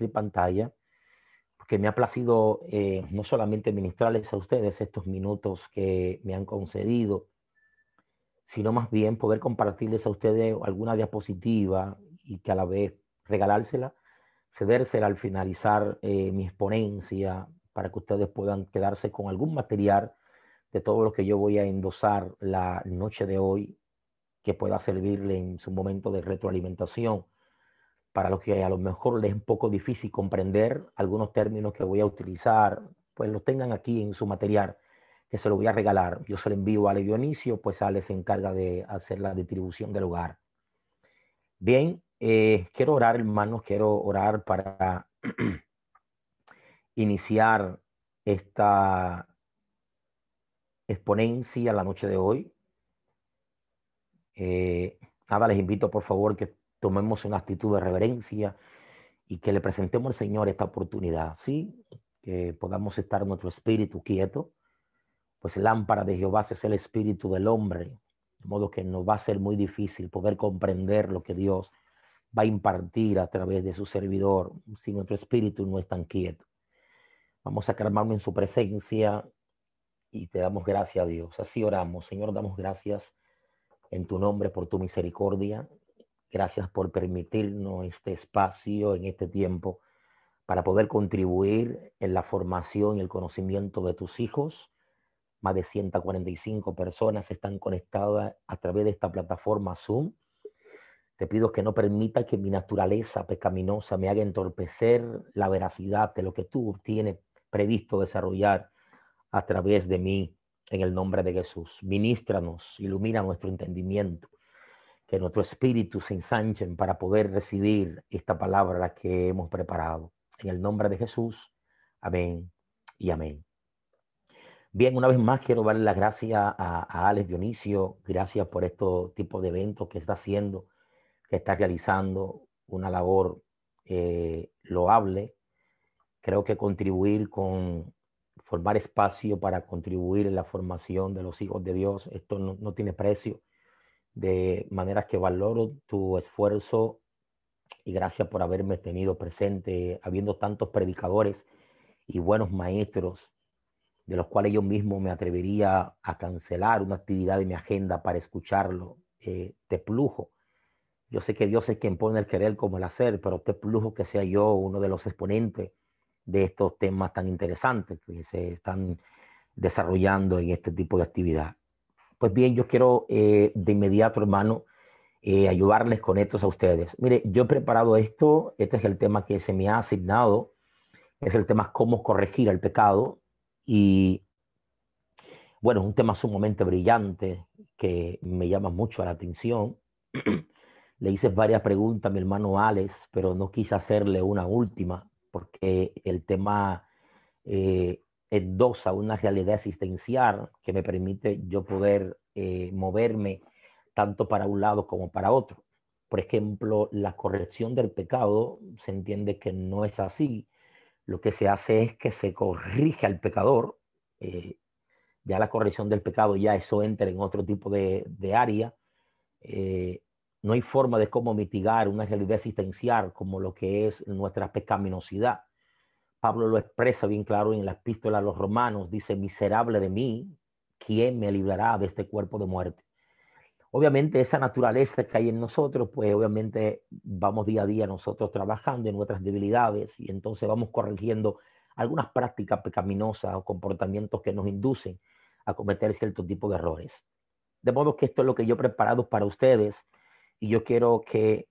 pantalla, porque me ha placido no solamente ministrarles a ustedes estos minutos que me han concedido, sino más bien poder compartirles a ustedes alguna diapositiva y que a la vez regalársela, cedérsela al finalizar mi exponencia para que ustedes puedan quedarse con algún material de todo lo que yo voy a endosar la noche de hoy, que pueda servirle en su momento de retroalimentación para lo que a lo mejor les es un poco difícil comprender algunos términos que voy a utilizar, pues los tengan aquí en su material, que se lo voy a regalar. Yo se lo envío a Ale Dionisio, pues Ale se encarga de hacer la distribución del hogar. Bien, quiero orar, hermanos, quiero orar para iniciar esta exponencia la noche de hoy. Nada, les invito por favor que tomemos una actitud de reverencia y que le presentemos al Señor esta oportunidad, ¿sí? Que podamos estar nuestro espíritu quieto, pues lámpara de Jehová es el espíritu del hombre, de modo que nos va a ser muy difícil poder comprender lo que Dios va a impartir a través de su servidor si nuestro espíritu no es tan quieto. Vamos a calmarnos en su presencia y te damos gracias a Dios. Así oramos. Señor, damos gracias en tu nombre por tu misericordia. Gracias por permitirnos este espacio en este tiempo para poder contribuir en la formación y el conocimiento de tus hijos. Más de 145 personas están conectadas a través de esta plataforma Zoom. Te pido que no permita que mi naturaleza pecaminosa me haga entorpecer la veracidad de lo que tú tienes previsto desarrollar a través de mí, en el nombre de Jesús. Ministranos, ilumina nuestro entendimiento, que nuestro espíritu se ensanchen para poder recibir esta palabra que hemos preparado. En el nombre de Jesús, amén y amén. Bien, una vez más quiero darle las gracias a Alex Dionisio. Gracias por estos tipos de eventos que está haciendo, que está realizando una labor loable. Creo que contribuir con formar espacio para contribuir en la formación de los hijos de Dios, esto no tiene precio. De manera que valoro tu esfuerzo y gracias por haberme tenido presente, habiendo tantos predicadores y buenos maestros, de los cuales yo mismo me atrevería a cancelar una actividad de mi agenda para escucharlo. Te plujo. Yo sé que Dios es quien pone el querer como el hacer, pero te plujo que sea yo uno de los exponentes de estos temas tan interesantes que se están desarrollando en este tipo de actividad. Pues bien, yo quiero de inmediato, hermano, ayudarles con estos a ustedes. Mire, yo he preparado esto, este es el tema que se me ha asignado, es el tema cómo corregir el pecado y bueno, es un tema sumamente brillante que me llama mucho la atención. Le hice varias preguntas a mi hermano Alex, pero no quise hacerle una última porque el tema endosa una realidad existencial que me permite yo poder moverme tanto para un lado como para otro. Por ejemplo, la corrección del pecado se entiende que no es así. Lo que se hace es que se corrige al pecador. Ya la corrección del pecado, ya eso entra en otro tipo de área. No hay forma de cómo mitigar una realidad existencial como lo que es nuestra pecaminosidad. Pablo lo expresa bien claro en la epístola a los Romanos, dice, miserable de mí, ¿quién me librará de este cuerpo de muerte? Obviamente esa naturaleza que hay en nosotros, pues obviamente vamos día a día nosotros trabajando en nuestras debilidades y entonces vamos corrigiendo algunas prácticas pecaminosas o comportamientos que nos inducen a cometer cierto tipo de errores. De modo que esto es lo que yo he preparado para ustedes y yo quiero que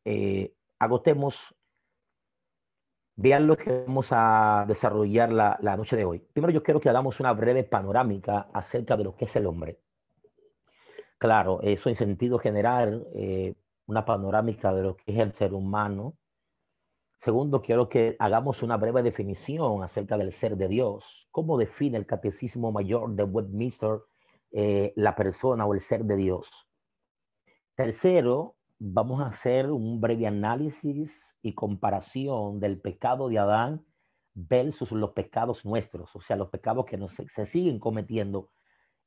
agotemos. Vean lo que vamos a desarrollar la noche de hoy. Primero yo quiero que hagamos una breve panorámica acerca de lo que es el hombre. Claro, eso en sentido general, una panorámica de lo que es el ser humano. Segundo, quiero que hagamos una breve definición acerca del ser de Dios. ¿Cómo define el Catecismo Mayor de Westminster la persona o el ser de Dios? Tercero, vamos a hacer un breve análisis y comparación del pecado de Adán versus los pecados nuestros, o sea, los pecados que se siguen cometiendo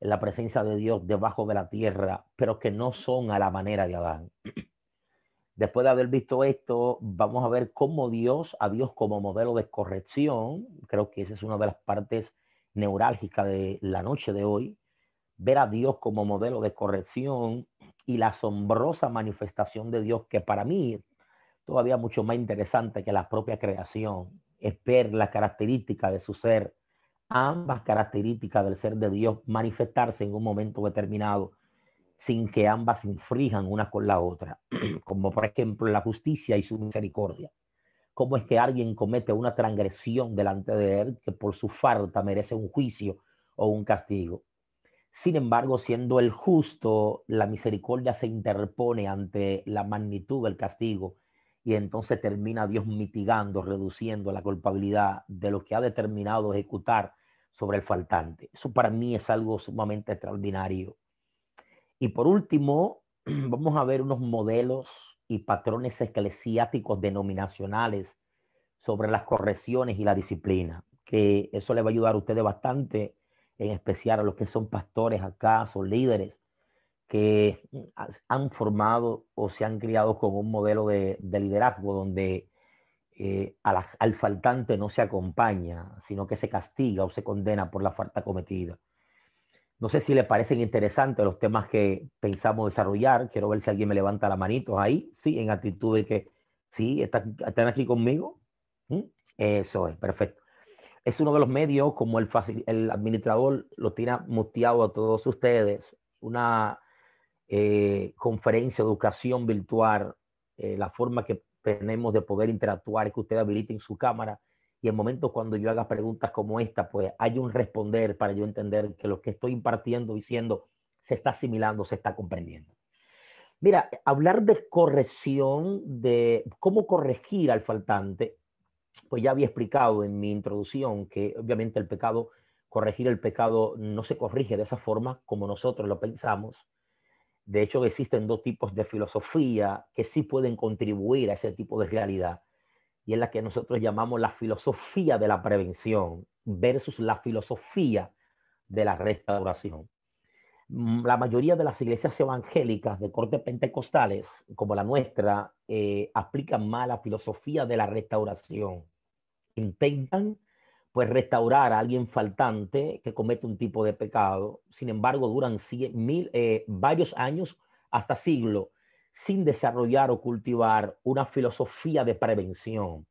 en la presencia de Dios debajo de la tierra, pero que no son a la manera de Adán. Después de haber visto esto, vamos a ver cómo a Dios como modelo de corrección. Creo que esa es una de las partes neurálgicas de la noche de hoy. Ver a Dios como modelo de corrección y la asombrosa manifestación de Dios, que para mí todavía mucho más interesante que la propia creación, es ver la característica de su ser, ambas características del ser de Dios manifestarse en un momento determinado sin que ambas infrijan una con la otra, como por ejemplo la justicia y su misericordia. ¿Cómo es que alguien comete una transgresión delante de él que por su falta merece un juicio o un castigo? Sin embargo, siendo el justo, la misericordia se interpone ante la magnitud del castigo y entonces termina Dios mitigando, reduciendo la culpabilidad de lo que ha determinado ejecutar sobre el faltante. Eso para mí es algo sumamente extraordinario. Y por último, vamos a ver unos modelos y patrones eclesiásticos denominacionales sobre las correcciones y la disciplina, que eso le va a ayudar a ustedes bastante, en especial a los que son pastores acá, son líderes que han formado o se han criado con un modelo de liderazgo donde al faltante no se acompaña, sino que se castiga o se condena por la falta cometida. No sé si les parecen interesantes los temas que pensamos desarrollar. Quiero ver si alguien me levanta la manito ahí. Sí, en actitud de que sí, están aquí conmigo. ¿Mm? Eso es, perfecto. Es uno de los medios, como el administrador lo tiene muteado a todos ustedes, una conferencia, educación virtual, la forma que tenemos de poder interactuar es que ustedes habiliten su cámara y en momentos cuando yo haga preguntas como esta, pues hay un responder para yo entender que lo que estoy impartiendo, diciendo, se está asimilando, se está comprendiendo. Mira, hablar de corrección, de cómo corregir al faltante, pues ya había explicado en mi introducción que obviamente el pecado, corregir el pecado no se corrige de esa forma como nosotros lo pensamos. De hecho, existen dos tipos de filosofía que sí pueden contribuir a ese tipo de realidad. Y es la que nosotros llamamos la filosofía de la prevención versus la filosofía de la restauración. La mayoría de las iglesias evangélicas de corte pentecostales, como la nuestra, aplican más la filosofía de la restauración. Intentan pues restaurar a alguien faltante que comete un tipo de pecado. Sin embargo, duran varios años hasta siglos sin desarrollar o cultivar una filosofía de prevención,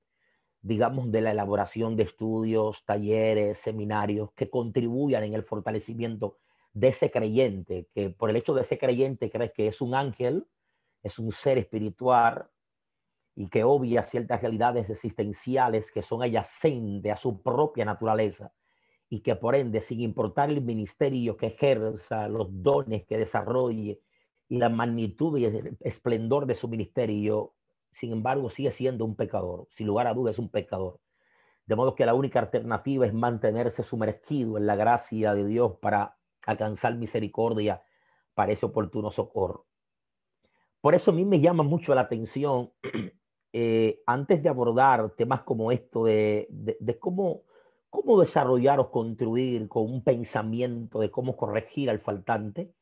digamos, de la elaboración de estudios, talleres, seminarios que contribuyan en el fortalecimiento de ese creyente, que por el hecho de ese creyente crees que es un ángel, es un ser espiritual, y que obvia ciertas realidades existenciales que son adyacentes a su propia naturaleza y que por ende, sin importar el ministerio que ejerza, los dones que desarrolle y la magnitud y el esplendor de su ministerio, sin embargo, sigue siendo un pecador. Sin lugar a dudas, es un pecador. De modo que la única alternativa es mantenerse sumergido en la gracia de Dios para alcanzar misericordia para ese oportuno socorro. Por eso a mí me llama mucho la atención, antes de abordar temas como esto de cómo desarrollar o construir con un pensamiento de cómo corregir al faltante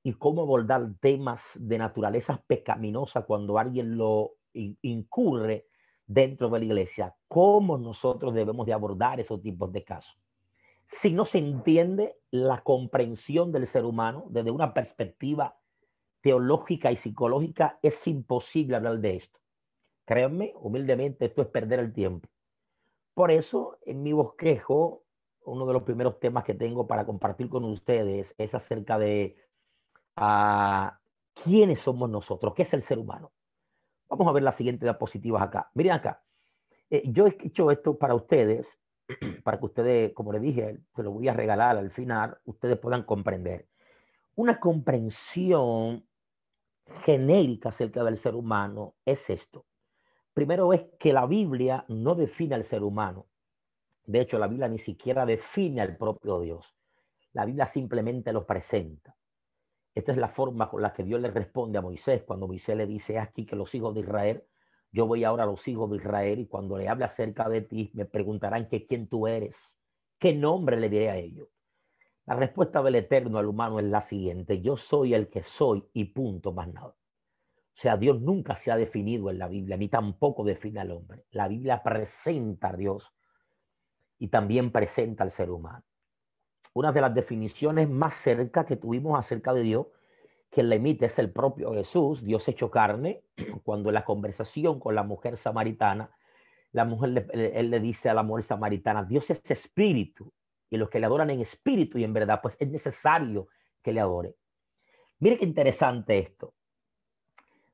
y cómo abordar temas de naturaleza pecaminosa cuando alguien lo incurre dentro de la iglesia, cómo nosotros debemos de abordar esos tipos de casos. Si no se entiende la comprensión del ser humano desde una perspectiva teológica y psicológica, es imposible hablar de esto. Créanme, humildemente, esto es perder el tiempo. Por eso, en mi bosquejo, uno de los primeros temas que tengo para compartir con ustedes es acerca de quiénes somos nosotros, qué es el ser humano. Vamos a ver las siguientes diapositivas acá. Miren acá, yo he hecho esto para ustedes, para que ustedes, como les dije, se lo voy a regalar al final, ustedes puedan comprender. Una comprensión genérica acerca del ser humano es esto. Primero es que la Biblia no define al ser humano. De hecho, la Biblia ni siquiera define al propio Dios. La Biblia simplemente lo presenta. Esta es la forma con la que Dios le responde a Moisés cuando Moisés le dice aquí que los hijos de Israel, yo voy ahora a los hijos de Israel y cuando le hable acerca de ti me preguntarán que quién tú eres, qué nombre le diré a ellos. La respuesta del Eterno al humano es la siguiente: yo soy el que soy y punto, más nada. O sea, Dios nunca se ha definido en la Biblia, ni tampoco define al hombre. La Biblia presenta a Dios y también presenta al ser humano. Una de las definiciones más cerca que tuvimos acerca de Dios, que la emite es el propio Jesús, Dios hecho carne, cuando en la conversación con la mujer samaritana, él le dice a la mujer samaritana, Dios es espíritu, y los que le adoran en espíritu y en verdad, pues es necesario que le adore. Mire qué interesante esto.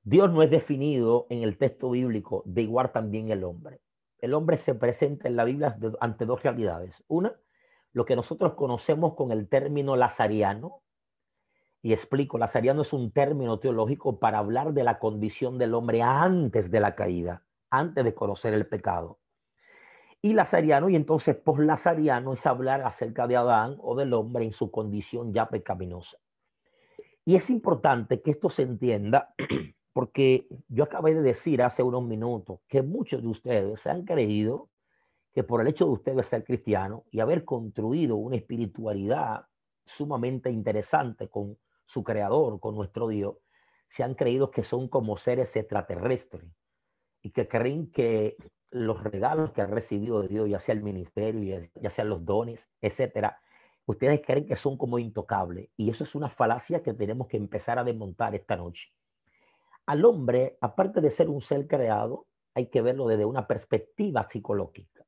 Dios no es definido en el texto bíblico, de igual también el hombre. El hombre se presenta en la Biblia ante dos realidades. Una, lo que nosotros conocemos con el término lazariano. Y explico, lazariano es un término teológico para hablar de la condición del hombre antes de la caída, antes de conocer el pecado. Y lazariano, y entonces poslazariano es hablar acerca de Adán o del hombre en su condición ya pecaminosa. Y es importante que esto se entienda porque yo acabé de decir hace unos minutos que muchos de ustedes se han creído que por el hecho de ustedes ser cristianos y haber construido una espiritualidad sumamente interesante con su creador, con nuestro Dios, se han creído que son como seres extraterrestres y que creen que los regalos que han recibido de Dios, ya sea el ministerio, ya sean los dones, etcétera, ustedes creen que son como intocables. Y eso es una falacia que tenemos que empezar a desmontar esta noche. Al hombre, aparte de ser un ser creado, hay que verlo desde una perspectiva psicológica.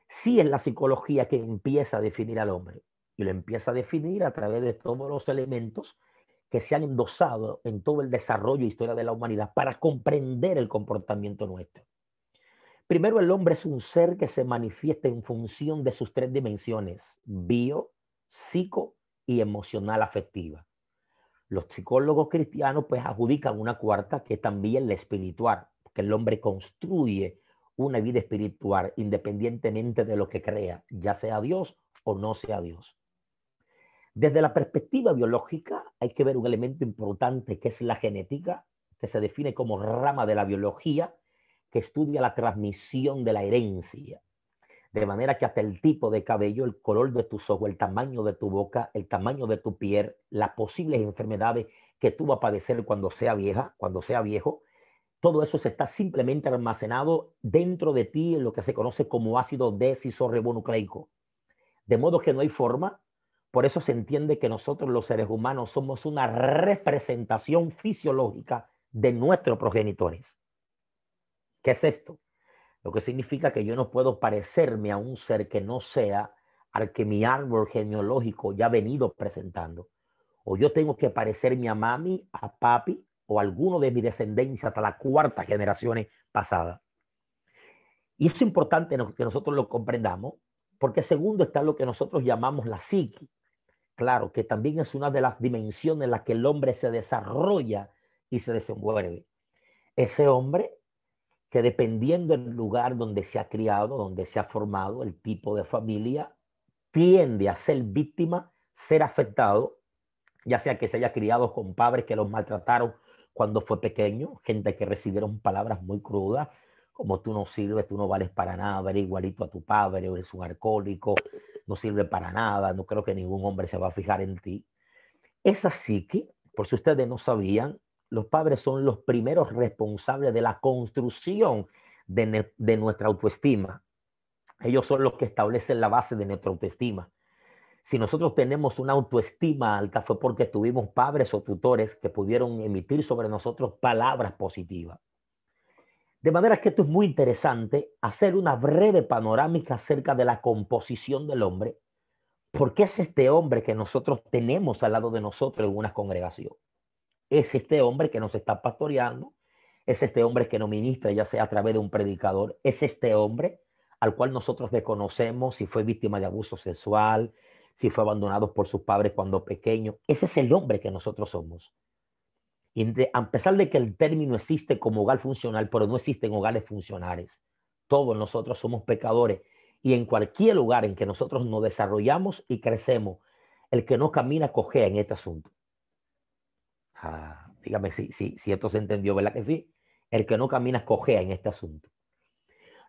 Sí es la psicología que empieza a definir al hombre y lo empieza a definir a través de todos los elementos que se han endosado en todo el desarrollo e historia de la humanidad para comprender el comportamiento nuestro. Primero, el hombre es un ser que se manifiesta en función de sus tres dimensiones, bio, psico y emocional afectiva. Los psicólogos cristianos pues adjudican una cuarta que es también la espiritual, que el hombre construye una vida espiritual independientemente de lo que crea, ya sea Dios o no sea Dios. Desde la perspectiva biológica hay que ver un elemento importante que es la genética, que se define como rama de la biología que estudia la transmisión de la herencia. De manera que hasta el tipo de cabello, el color de tus ojos, el tamaño de tu boca, el tamaño de tu piel, las posibles enfermedades que tú vas a padecer cuando sea vieja, cuando sea viejo, todo eso se está simplemente almacenado dentro de ti en lo que se conoce como ácido desoxirribonucleico. De modo que no hay forma. Por eso se entiende que nosotros los seres humanos somos una representación fisiológica de nuestros progenitores. ¿Qué es esto? Lo que significa que yo no puedo parecerme a un ser que no sea al que mi árbol genealógico ya ha venido presentando. O yo tengo que parecerme a mami, a papi o a alguno de mi descendencia hasta las cuartas generaciones pasadas. Y es importante que nosotros lo comprendamos, porque segundo está lo que nosotros llamamos la psique. Claro, que también es una de las dimensiones en las que el hombre se desarrolla y se desenvuelve. Ese hombre que dependiendo del lugar donde se ha criado, donde se ha formado, el tipo de familia, tiende a ser víctima, ser afectado, ya sea que se haya criado con padres que los maltrataron cuando fue pequeño, gente que recibieron palabras muy crudas, como tú no sirves, tú no vales para nada, eres igualito a tu padre, eres un alcohólico, no sirve para nada, no creo que ningún hombre se va a fijar en ti. Esa psique, por si ustedes no sabían, los padres son los primeros responsables de la construcción de nuestra autoestima. Ellos son los que establecen la base de nuestra autoestima. Si nosotros tenemos una autoestima alta fue porque tuvimos padres o tutores que pudieron emitir sobre nosotros palabras positivas. De manera que esto es muy interesante, hacer una breve panorámica acerca de la composición del hombre, porque es este hombre que nosotros tenemos al lado de nosotros en una congregación. Es este hombre que nos está pastoreando, es este hombre que nos ministra, ya sea a través de un predicador, es este hombre al cual nosotros desconocemos si fue víctima de abuso sexual, si fue abandonado por sus padres cuando pequeño. Ese es el hombre que nosotros somos. Y a pesar de que el término existe como hogar funcional, pero no existen hogares funcionales. Todos nosotros somos pecadores y en cualquier lugar en que nosotros nos desarrollamos y crecemos, el que no camina cojea en este asunto. Dígame si esto se entendió, ¿verdad que sí? El que no camina cojea en este asunto.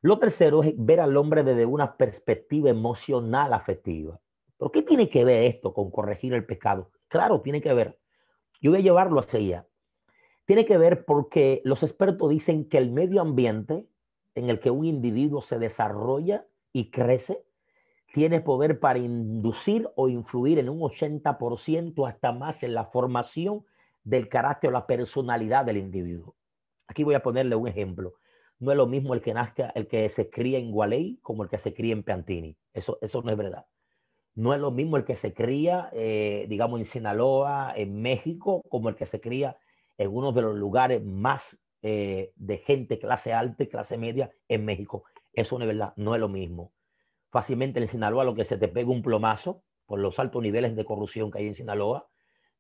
Lo tercero es ver al hombre desde una perspectiva emocional afectiva. ¿Por qué tiene que ver esto con corregir el pecado? Claro, tiene que ver. Yo voy a llevarlo hacia allá. Tiene que ver porque los expertos dicen que el medio ambiente en el que un individuo se desarrolla y crece tiene poder para inducir o influir en un 80% hasta más en la formación del carácter o la personalidad del individuo. Aquí voy a ponerle un ejemplo. No es lo mismo el que nazca, el que se cría en Gualey como el que se cría en Piantini. Eso no es verdad. No es lo mismo el que se cría, digamos, en Sinaloa, en México, como el que se cría en uno de los lugares más de gente clase alta y clase media en México. Eso no es verdad, no es lo mismo. Fácilmente en Sinaloa lo que se te pega un plomazo por los altos niveles de corrupción que hay en Sinaloa.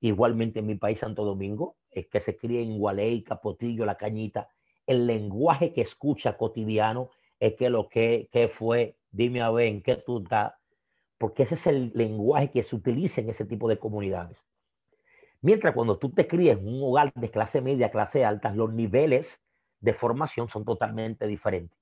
Igualmente en mi país, Santo Domingo, es que se cría en Gualey, Capotillo, La Cañita. El lenguaje que escucha cotidiano es que lo que fue, dime a ver en qué tú estás, porque ese es el lenguaje que se utiliza en ese tipo de comunidades. Mientras cuando tú te crías en un hogar de clase media, clase alta, los niveles de formación son totalmente diferentes.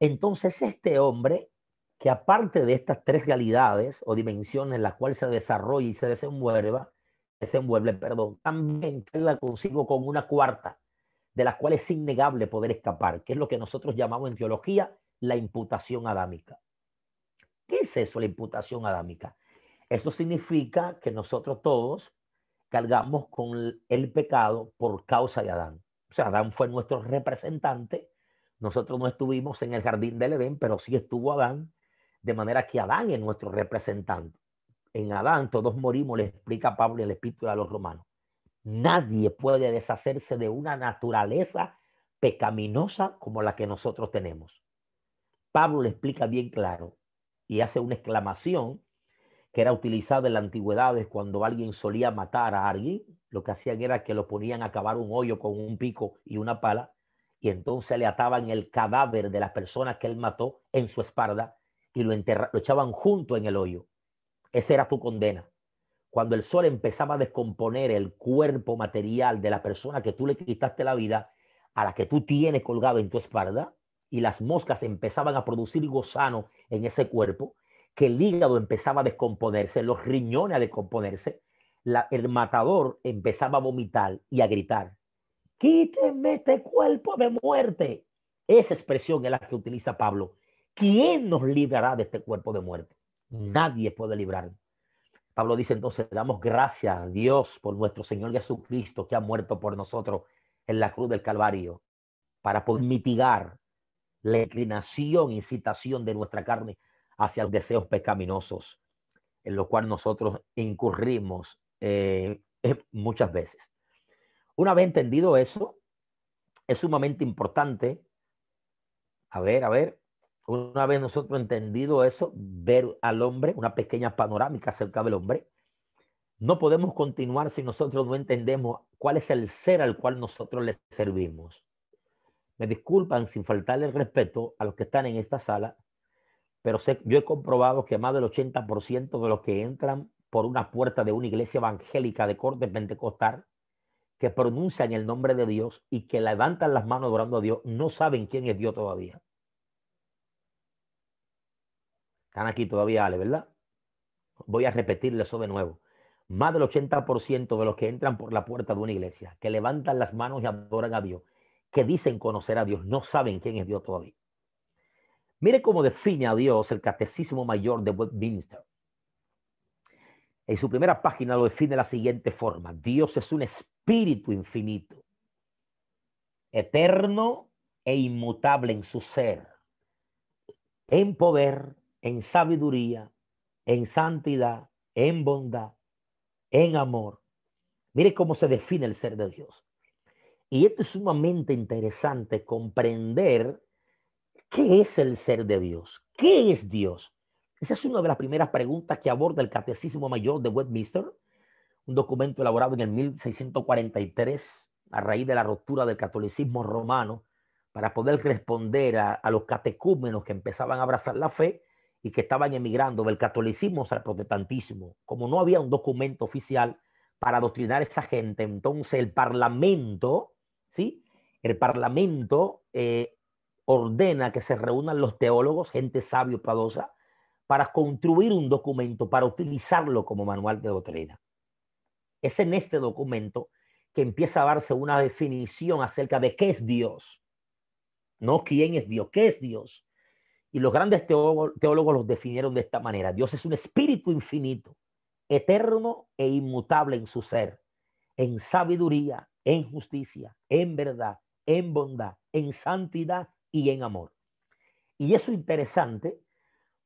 Entonces este hombre, que aparte de estas tres realidades o dimensiones en las cuales se desarrolla y se desenvuelve, también carga consigo con una cuarta, de las cuales es innegable poder escapar, que es lo que nosotros llamamos en teología la imputación adámica. ¿Qué es eso, la imputación adámica? Eso significa que nosotros todos cargamos con el pecado por causa de Adán. O sea, Adán fue nuestro representante. Nosotros no estuvimos en el jardín del Edén, pero sí estuvo Adán, de manera que Adán es nuestro representante. En Adán todos morimos, le explica Pablo en el Epístola a los Romanos. Nadie puede deshacerse de una naturaleza pecaminosa como la que nosotros tenemos. Pablo le explica bien claro y hace una exclamación que era utilizada en la antigüedad cuando alguien solía matar a alguien. Lo que hacían era que lo ponían a cavar un hoyo con un pico y una pala y entonces le ataban el cadáver de la persona que él mató en su espalda y lo echaban junto en el hoyo. Esa era tu condena. Cuando el sol empezaba a descomponer el cuerpo material de la persona que tú le quitaste la vida, a la que tú tienes colgado en tu espalda, y las moscas empezaban a producir gusano en ese cuerpo, que el hígado empezaba a descomponerse, los riñones a descomponerse, el matador empezaba a vomitar y a gritar, quíteme este cuerpo de muerte. Esa expresión es la que utiliza Pablo. ¿Quién nos librará de este cuerpo de muerte? Nadie puede librarnos. Pablo dice entonces, damos gracias a Dios por nuestro Señor Jesucristo que ha muerto por nosotros en la cruz del Calvario para poder mitigar la inclinación, incitación de nuestra carne hacia los deseos pecaminosos en los cuales nosotros incurrimos muchas veces. Una vez entendido eso, es sumamente importante, una vez nosotros entendido eso, ver al hombre, una pequeña panorámica acerca del hombre. No podemos continuar si nosotros no entendemos cuál es el ser al cual nosotros le servimos. Me disculpan sin faltarle el respeto a los que están en esta sala, pero yo he comprobado que más del 80% de los que entran por una puerta de una iglesia evangélica de corte pentecostal, que pronuncian el nombre de Dios y que levantan las manos adorando a Dios, no saben quién es Dios todavía. Están aquí todavía, Ale, ¿verdad? Voy a repetirle eso de nuevo. Más del 80% de los que entran por la puerta de una iglesia, que levantan las manos y adoran a Dios, que dicen conocer a Dios, no saben quién es Dios todavía. Mire cómo define a Dios el Catecismo Mayor de Westminster. En su primera página lo define de la siguiente forma. Dios es un espíritu infinito, eterno e inmutable en su ser, en poder, en sabiduría, en santidad, en bondad, en amor. Mire cómo se define el ser de Dios. Y esto es sumamente interesante, comprender qué es el ser de Dios. ¿Qué es Dios? Esa es una de las primeras preguntas que aborda el Catecismo Mayor de Westminster, un documento elaborado en el 1643 a raíz de la ruptura del catolicismo romano para poder responder a los catecúmenos que empezaban a abrazar la fe y que estaban emigrando del catolicismo al protestantismo. Como no había un documento oficial para adoctrinar a esa gente, entonces el Parlamento, ¿sí? El Parlamento ordena que se reúnan los teólogos, gente sabia y piadosa, para construir un documento, para utilizarlo como manual de doctrina. Es en este documento que empieza a darse una definición acerca de qué es Dios. No quién es Dios, qué es Dios. Y los grandes teólogos los definieron de esta manera. Dios es un espíritu infinito, eterno e inmutable en su ser, en sabiduría, en justicia, en verdad, en bondad, en santidad y en amor. Y eso es interesante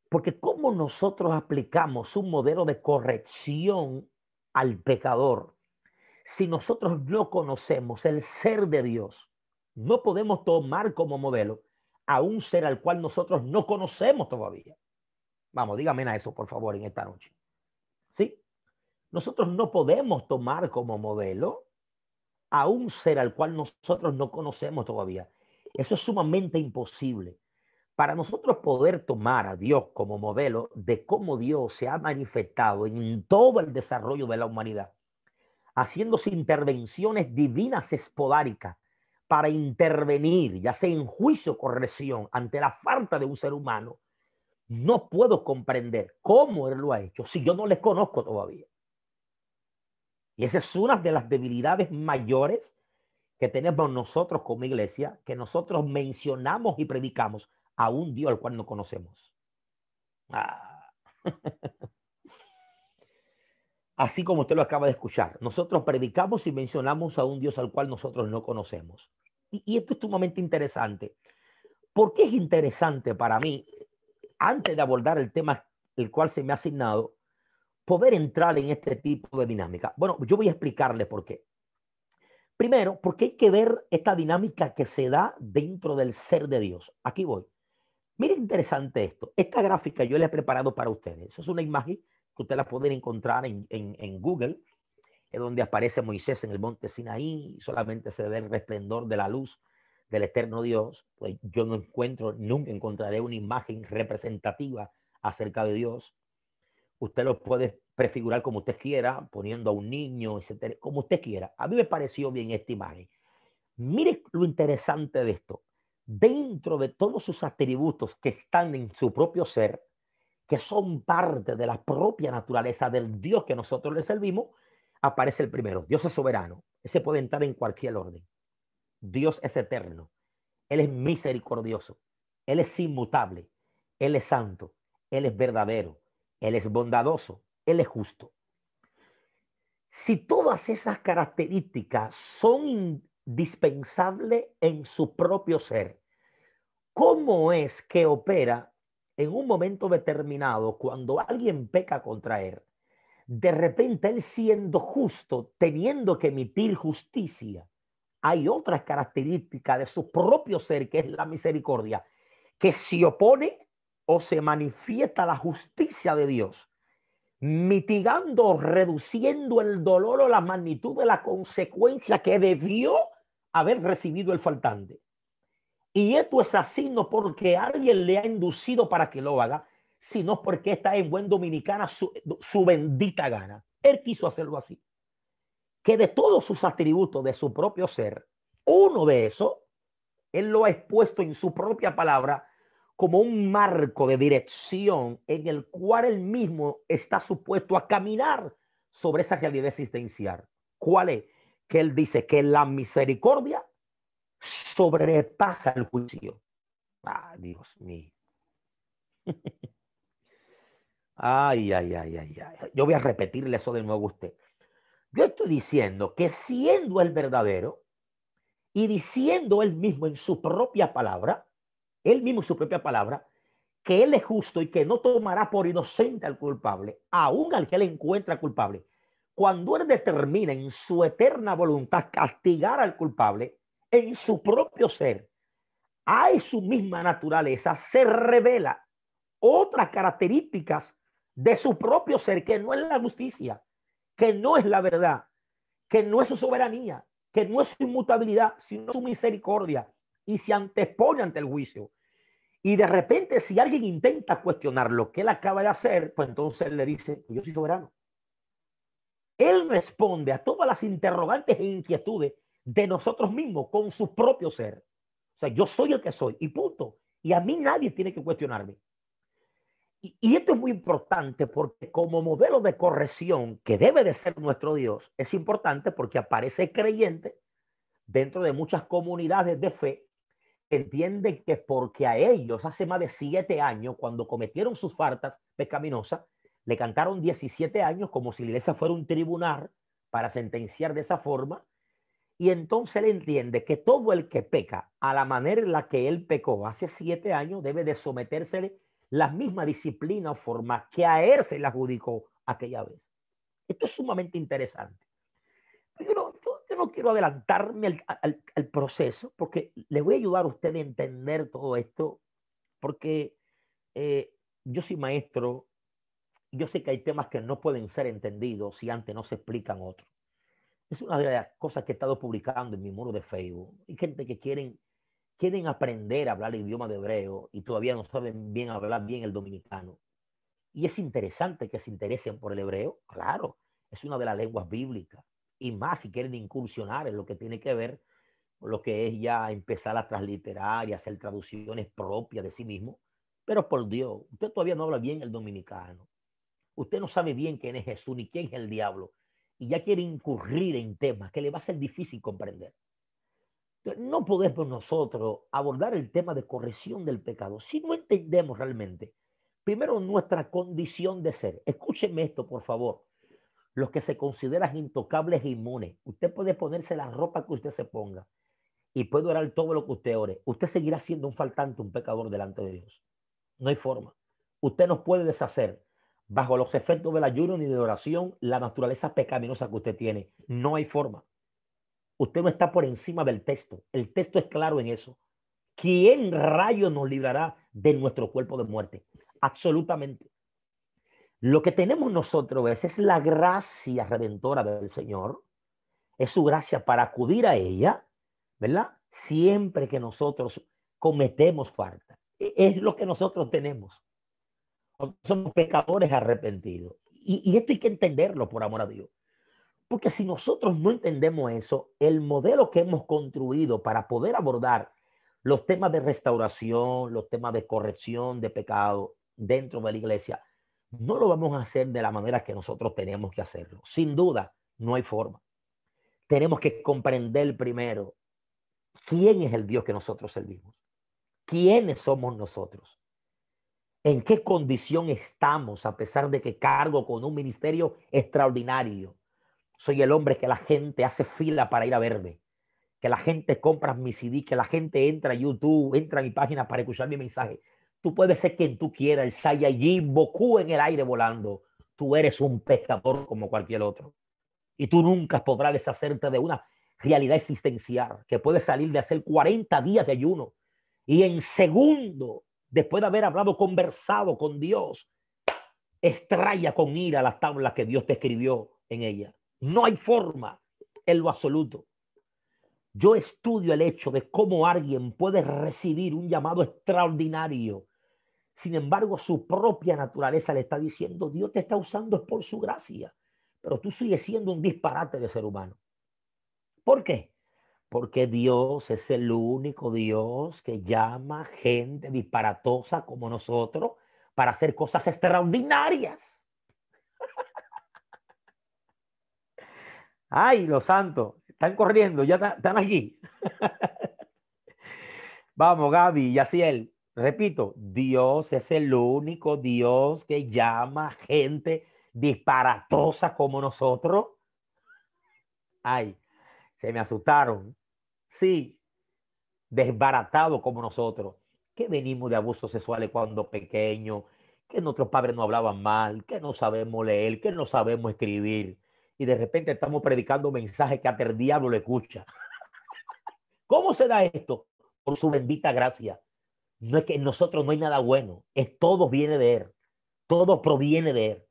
porque cómo nosotros aplicamos un modelo de corrección al pecador si nosotros no conocemos el ser de Dios. No podemos tomar como modelo a un ser al cual nosotros no conocemos todavía. Vamos, dígame a eso, por favor, en esta noche. ¿Sí? Nosotros no podemos tomar como modelo a un ser al cual nosotros no conocemos todavía. Eso es sumamente imposible. Para nosotros poder tomar a Dios como modelo de cómo Dios se ha manifestado en todo el desarrollo de la humanidad, haciéndose intervenciones divinas esporádicas para intervenir, ya sea en juicio o corrección, ante la falta de un ser humano, no puedo comprender cómo Él lo ha hecho si yo no les conozco todavía. Y esa es una de las debilidades mayores que tenemos nosotros como iglesia, que nosotros mencionamos y predicamos a un Dios al cual no conocemos. Así como usted lo acaba de escuchar, nosotros predicamos y mencionamos a un Dios al cual nosotros no conocemos. Y esto es sumamente interesante. ¿Por qué es interesante para mí, antes de abordar el tema el cual se me ha asignado, poder entrar en este tipo de dinámica? Bueno, yo voy a explicarle por qué. Primero, porque hay que ver esta dinámica que se da dentro del ser de Dios. Aquí voy. Mire, interesante esto. Esta gráfica yo la he preparado para ustedes. Eso es una imagen que ustedes la pueden encontrar en Google, donde aparece Moisés en el monte Sinaí, solamente se ve el resplandor de la luz del eterno Dios. Pues yo no encuentro, nunca encontraré una imagen representativa acerca de Dios. Usted lo puede prefigurar como usted quiera, poniendo a un niño, etcétera, como usted quiera. A mí me pareció bien esta imagen. Mire lo interesante de esto. Dentro de todos sus atributos que están en su propio ser, que son parte de la propia naturaleza del Dios que nosotros le servimos, aparece el primero. Dios es soberano. Ese puede entrar en cualquier orden. Dios es eterno. Él es misericordioso. Él es inmutable. Él es santo. Él es verdadero. Él es bondadoso. Él es justo. Si todas esas características son indispensables en su propio ser, ¿cómo es que opera en un momento determinado cuando alguien peca contra él? De repente él siendo justo, teniendo que emitir justicia, hay otras características de su propio ser, que es la misericordia, que se opone o se manifiesta la justicia de Dios, mitigando, reduciendo el dolor o la magnitud de la consecuencia que debió haber recibido el faltante. Y esto es así no porque alguien le ha inducido para que lo haga, sino porque está en buen dominicana su bendita gana. Él quiso hacerlo así. Que de todos sus atributos de su propio ser, uno de esos, él lo ha expuesto en su propia palabra como un marco de dirección en el cual él mismo está supuesto a caminar sobre esa realidad existencial. ¿Cuál es? Que él dice que la misericordia sobrepasa el juicio. Ah, Dios mío. Ay, ay, ay, ay, ay. Yo voy a repetirle eso de nuevo a usted. Yo estoy diciendo que siendo el verdadero y diciendo él mismo en su propia palabra, él mismo en su propia palabra, que él es justo y que no tomará por inocente al culpable, aún al que él encuentra culpable. Cuando él determina en su eterna voluntad castigar al culpable, en su propio ser, hay su misma naturaleza, se revela otras características de su propio ser, que no es la justicia, que no es la verdad, que no es su soberanía, que no es su inmutabilidad, sino su misericordia, y se antepone ante el juicio. Y de repente, si alguien intenta cuestionar lo que él acaba de hacer, pues entonces él le dice, yo soy soberano. Él responde a todas las interrogantes e inquietudes de nosotros mismos con su propio ser. O sea, yo soy el que soy y punto. Y a mí nadie tiene que cuestionarme. Y esto es muy importante porque como modelo de corrección que debe de ser nuestro Dios, es importante porque aparece creyente dentro de muchas comunidades de fe que entienden que porque a ellos hace más de 7 años, cuando cometieron sus faltas pecaminosas, le cantaron 17 años como si la iglesia fuera un tribunal para sentenciar de esa forma. Y entonces él entiende que todo el que peca a la manera en la que él pecó hace 7 años debe de someterse la misma disciplina o forma que a él se le adjudicó aquella vez. Esto es sumamente interesante. Yo no quiero adelantarme al proceso porque le voy a ayudar a usted a entender todo esto porque yo soy maestro y yo sé que hay temas que no pueden ser entendidos si antes no se explican otros. Es una de las cosas que he estado publicando en mi muro de Facebook. Hay gente que quieren aprender a hablar el idioma de hebreo y todavía no saben bien hablar bien el dominicano. Y es interesante que se interesen por el hebreo, claro, es una de las lenguas bíblicas. Y más si quieren incursionar en lo que tiene que ver con lo que es ya empezar a transliterar y hacer traducciones propias de sí mismo. Pero por Dios, usted todavía no habla bien el dominicano. Usted no sabe bien quién es Jesús ni quién es el diablo. Y ya quiere incurrir en temas que le va a ser difícil comprender. Entonces, no podemos nosotros abordar el tema de corrección del pecado si no entendemos realmente, primero, nuestra condición de ser. Escúchenme esto, por favor. Los que se consideran intocables e inmunes, usted puede ponerse la ropa que usted se ponga y puede orar todo lo que usted ore. Usted seguirá siendo un faltante, un pecador delante de Dios. No hay forma. Usted no puede deshacer bajo los efectos del ayuno ni de oración la naturaleza pecaminosa que usted tiene. No hay forma. Usted no está por encima del texto. El texto es claro en eso. ¿Quién rayos nos librará de nuestro cuerpo de muerte? Absolutamente. Lo que tenemos nosotros es la gracia redentora del Señor. Es su gracia para acudir a ella, ¿verdad? Siempre que nosotros cometemos falta. Es lo que nosotros tenemos. Somos pecadores arrepentidos. Y esto hay que entenderlo por amor a Dios. Porque si nosotros no entendemos eso, el modelo que hemos construido para poder abordar los temas de restauración, los temas de corrección de pecado dentro de la iglesia, no lo vamos a hacer de la manera que nosotros tenemos que hacerlo. Sin duda, no hay forma. Tenemos que comprender primero quién es el Dios que nosotros servimos. ¿Quiénes somos nosotros? ¿En qué condición estamos a pesar de que cargo con un ministerio extraordinario? Soy el hombre que la gente hace fila para ir a verme, que la gente compra mi CD, que la gente entra a YouTube, entra a mi página para escuchar mi mensaje. Tú puedes ser quien tú quieras, el Saiyajin, Goku en el aire volando. Tú eres un pecador como cualquier otro. Y tú nunca podrás deshacerte de una realidad existencial que puede salir de hacer 40 días de ayuno y en segundo, después de haber hablado, conversado con Dios, extraña con ira las tablas que Dios te escribió en ella. No hay forma en lo absoluto. Yo estudio el hecho de cómo alguien puede recibir un llamado extraordinario. Sin embargo, su propia naturaleza le está diciendo, Dios te está usando por su gracia, pero tú sigues siendo un disparate de ser humano. ¿Por qué? Porque Dios es el único Dios que llama gente disparatosa como nosotros para hacer cosas extraordinarias. Ay, los santos, están corriendo, ya están aquí. Vamos, Gaby y Yaciel. Repito, Dios es el único Dios que llama gente disparatosa como nosotros. Ay, se me asustaron. Sí, desbaratado como nosotros. Que venimos de abusos sexuales cuando pequeños, que nuestros padres no hablaban mal, que no sabemos leer, que no sabemos escribir. Y de repente estamos predicando mensajes que hasta el diablo le escucha. ¿Cómo se da esto? Por su bendita gracia. No es que en nosotros no hay nada bueno, es todo viene de Él, todo proviene de Él.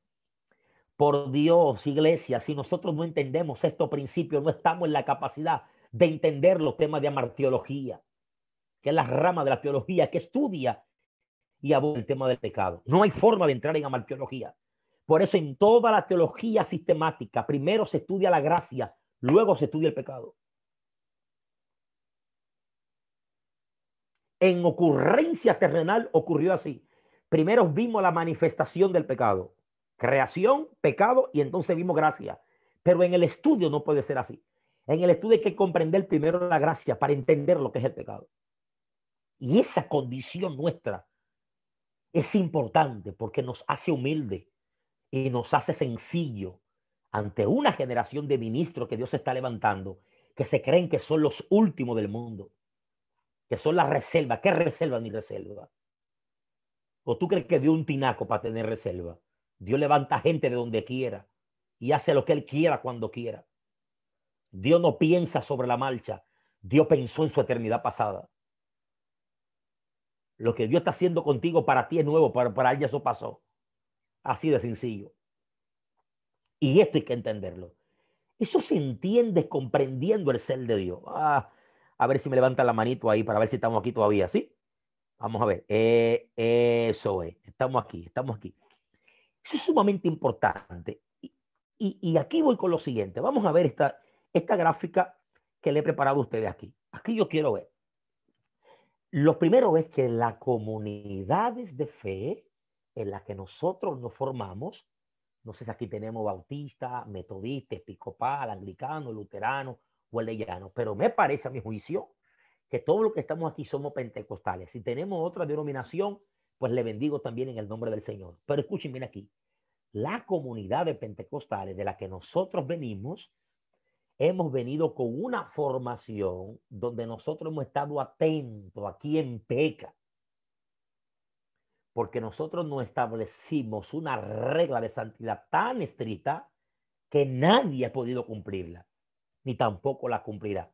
Por Dios, iglesia, si nosotros no entendemos estos principios, no estamos en la capacidad de entender los temas de amartiología, que es la rama de la teología que estudia y aborda el tema del pecado. No hay forma de entrar en amartiología. Por eso en toda la teología sistemática, primero se estudia la gracia, luego se estudia el pecado. En ocurrencia terrenal ocurrió así. Primero vimos la manifestación del pecado. Creación, pecado, y entonces vimos gracia. Pero en el estudio no puede ser así. En el estudio hay que comprender primero la gracia para entender lo que es el pecado. Y esa condición nuestra es importante porque nos hace humilde y nos hace sencillo ante una generación de ministros que Dios está levantando, que se creen que son los últimos del mundo, que son la reserva. ¿Qué reserva ni reserva? ¿O tú crees que dio un tinaco para tener reserva? Dios levanta gente de donde quiera y hace lo que Él quiera cuando quiera. Dios no piensa sobre la marcha. Dios pensó en su eternidad pasada. Lo que Dios está haciendo contigo para ti es nuevo, para Él ya eso pasó. Así de sencillo. Y esto hay que entenderlo. Eso se entiende comprendiendo el ser de Dios. A ver si me levantan la manito ahí para ver si estamos aquí todavía, ¿sí? Vamos a ver. Eso es. Estamos aquí, estamos aquí. Eso es sumamente importante. Y aquí voy con lo siguiente. Vamos a ver esta gráfica que le he preparado a ustedes aquí. Aquí yo quiero ver. Lo primero es que las comunidades de fe en las que nosotros nos formamos, no sé si aquí tenemos bautista, metodista, episcopal, anglicano, luterano o leyano, pero me parece a mi juicio que todos los que estamos aquí somos pentecostales. Si tenemos otra denominación, pues le bendigo también en el nombre del Señor. Pero escuchen bien aquí, la comunidad de pentecostales de la que nosotros venimos, hemos venido con una formación donde nosotros hemos estado atentos a quién peca, porque nosotros no establecimos una regla de santidad tan estricta que nadie ha podido cumplirla, ni tampoco la cumplirá.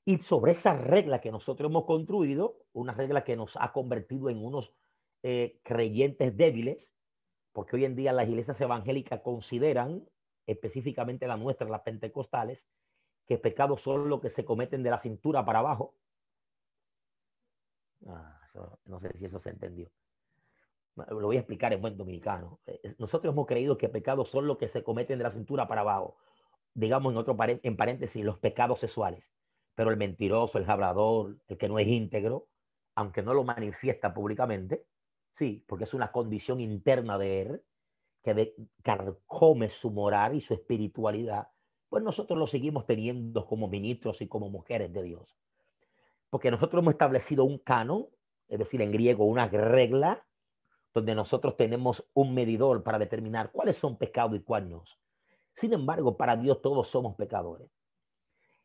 Y sobre esa regla que nosotros hemos construido, una regla que nos ha convertido en unos creyentes débiles, porque hoy en día las iglesias evangélicas consideran, específicamente la nuestra, las pentecostales, que pecados son los que se cometen de la cintura para abajo. No sé si eso se entendió. Lo voy a explicar en buen dominicano. Nosotros hemos creído que pecados son los que se cometen de la cintura para abajo. Digamos en paréntesis, los pecados sexuales. Pero el mentiroso, el hablador, el que no es íntegro, aunque no lo manifiesta públicamente, sí, porque es una condición interna de él que carcome su moral y su espiritualidad, pues nosotros lo seguimos teniendo como ministros y como mujeres de Dios. Porque nosotros hemos establecido un canon, es decir, en griego una regla, donde nosotros tenemos un medidor para determinar cuáles son pecados y cuáles no. Sin embargo, para Dios todos somos pecadores.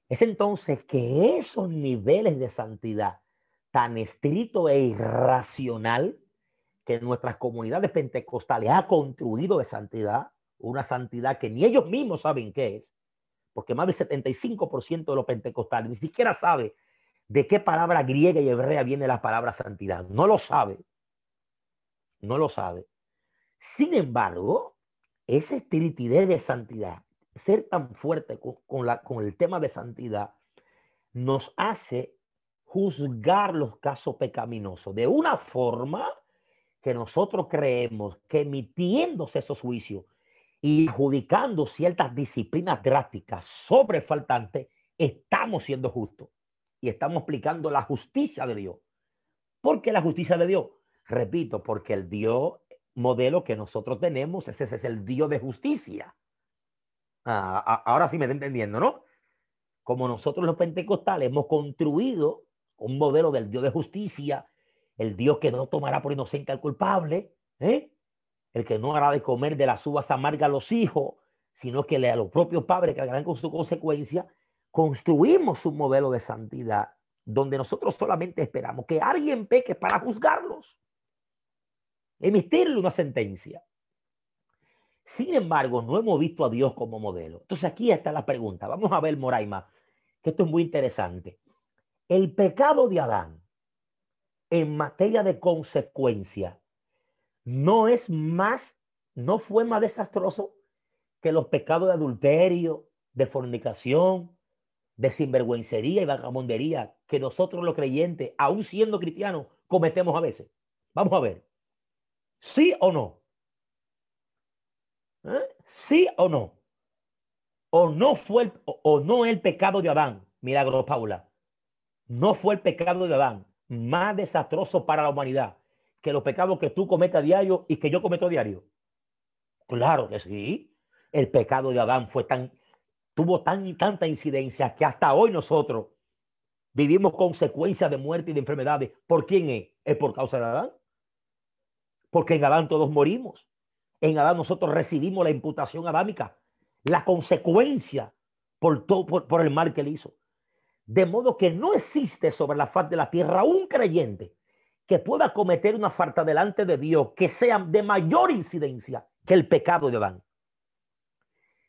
Es entonces que esos niveles de santidad tan estricto e irracional que nuestras comunidades pentecostales ha construido de santidad, una santidad que ni ellos mismos saben qué es, porque más del 75% de los pentecostales ni siquiera sabe de qué palabra griega y hebrea viene la palabra santidad. No lo sabe. No lo sabe. Sin embargo, esa estrictez de santidad, ser tan fuerte con el tema de santidad, nos hace juzgar los casos pecaminosos de una forma que nosotros creemos que emitiéndose esos juicios y adjudicando ciertas disciplinas drásticas sobre el faltante, estamos siendo justos y estamos aplicando la justicia de Dios. ¿Por qué la justicia de Dios? Repito, porque el Dios modelo que nosotros tenemos, ese es el Dios de justicia. Ahora sí me está entendiendo, ¿no? Como nosotros los pentecostales hemos construido un modelo del Dios de justicia, el Dios que no tomará por inocente al culpable, el que no hará de comer de las uvas amargas a los hijos, sino que a los propios padres cargarán con su consecuencia. Construimos un modelo de santidad donde nosotros solamente esperamos que alguien peque para juzgarlos, emitirle una sentencia. Sin embargo, no hemos visto a Dios como modelo. Entonces aquí está la pregunta. Vamos a ver, Moraima, que esto es muy interesante. El pecado de Adán en materia de consecuencia no fue más desastroso que los pecados de adulterio, de fornicación, de sinvergüencería y vagabundería que nosotros los creyentes, aún siendo cristianos, cometemos a veces. Vamos a ver. ¿Sí o no? ¿Sí o no? ¿O no el pecado de Adán? Milagro Paula. No fue el pecado de Adán más desastroso para la humanidad que los pecados que tú cometes a diario y que yo cometo a diario? Claro que sí. El pecado de Adán tuvo tanta incidencia que hasta hoy nosotros vivimos consecuencias de muerte y de enfermedades. ¿Por quién es? Es por causa de Adán. Porque en Adán todos morimos. En Adán nosotros recibimos la imputación adámica, la consecuencia por el mal que él hizo. De modo que no existe sobre la faz de la tierra un creyente que pueda cometer una falta delante de Dios que sea de mayor incidencia que el pecado de Adán.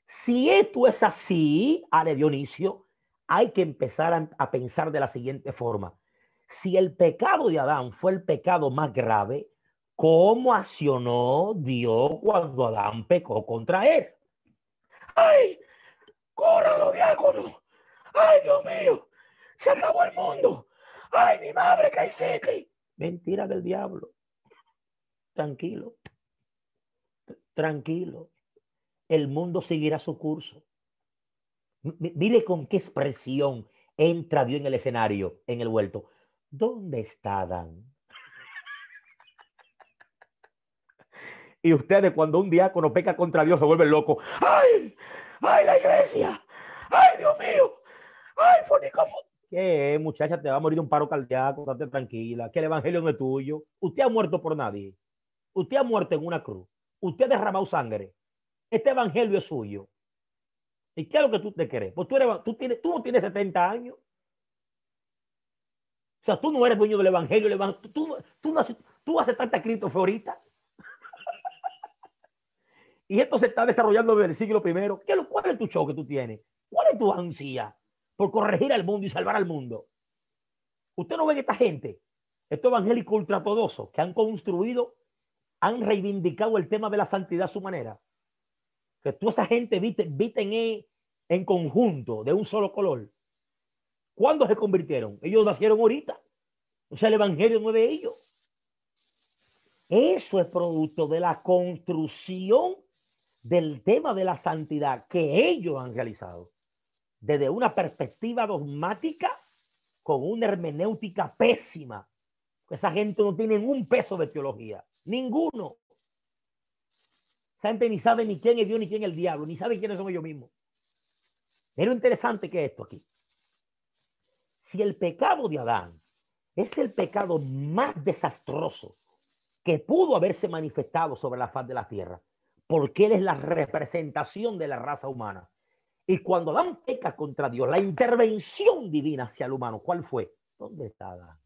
Si esto es así, Ale Dionisio, hay que empezar a pensar de la siguiente forma. Si el pecado de Adán fue el pecado más grave, ¿cómo accionó Dios cuando Adán pecó contra él? ¡Ay! ¡Corran los diáconos! ¡Ay, Dios mío! ¡Se acabó el mundo! ¡Ay, mi madre, qué hiciste! Mentira del diablo. Tranquilo. Tranquilo. El mundo seguirá su curso. Mire con qué expresión entra Dios en el escenario, en el huerto. ¿Dónde está Adán? Y ustedes, cuando un diácono peca contra Dios, se vuelven locos. ¡Ay! ¡Ay, la iglesia! ¡Ay, Dios mío! ¡Ay, fornicación! ¿Qué, muchacha? Te va a morir de un paro cardíaco, estate tranquila. Que el evangelio no es tuyo. Usted ha muerto por nadie. Usted ha muerto en una cruz. Usted ha derramado sangre. Este evangelio es suyo. ¿Y qué es lo que tú te crees? Pues tú no tienes 70 años. O sea, tú no eres dueño del evangelio. Tú aceptaste a Cristo fue ahorita. Y esto se está desarrollando desde el siglo I. ¿Cuál es tu show que tú tienes? ¿Cuál es tu ansia por corregir al mundo y salvar al mundo? Usted no ve esta gente, estos evangélicos ultraortodoxos que han construido, han reivindicado el tema de la santidad a su manera. Que toda esa gente visten en conjunto, de un solo color. ¿Cuándo se convirtieron? Ellos nacieron ahorita. O sea, el evangelio no es de ellos. Eso es producto de la construcción del tema de la santidad que ellos han realizado desde una perspectiva dogmática con una hermenéutica pésima. Esa gente no tiene un peso de teología, ninguno. Esa gente ni sabe ni quién es Dios ni quién es el diablo, ni sabe quiénes son ellos mismos. Es lo interesante que es esto aquí. Si el pecado de Adán es el pecado más desastroso que pudo haberse manifestado sobre la faz de la tierra, porque él es la representación de la raza humana. Y cuando Adán peca contra Dios, la intervención divina hacia el humano, ¿cuál fue? ¿Dónde está Adán?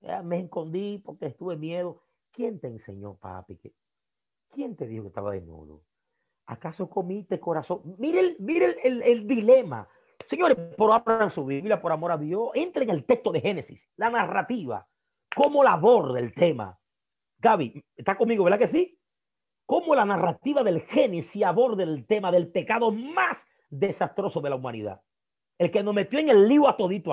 Ya me escondí porque tuve miedo. ¿Quién te enseñó, papi? ¿Quién te dijo que estaba desnudo? ¿Acaso comiste corazón? Mire el dilema. Señores, por abran su Biblia, por amor a Dios, entren en el texto de Génesis, la narrativa, cómo la aborda el tema. Gaby, ¿está conmigo, verdad que sí? Cómo la narrativa del Génesis aborda el tema del pecado más desastroso de la humanidad. El que nos metió en el lío a todito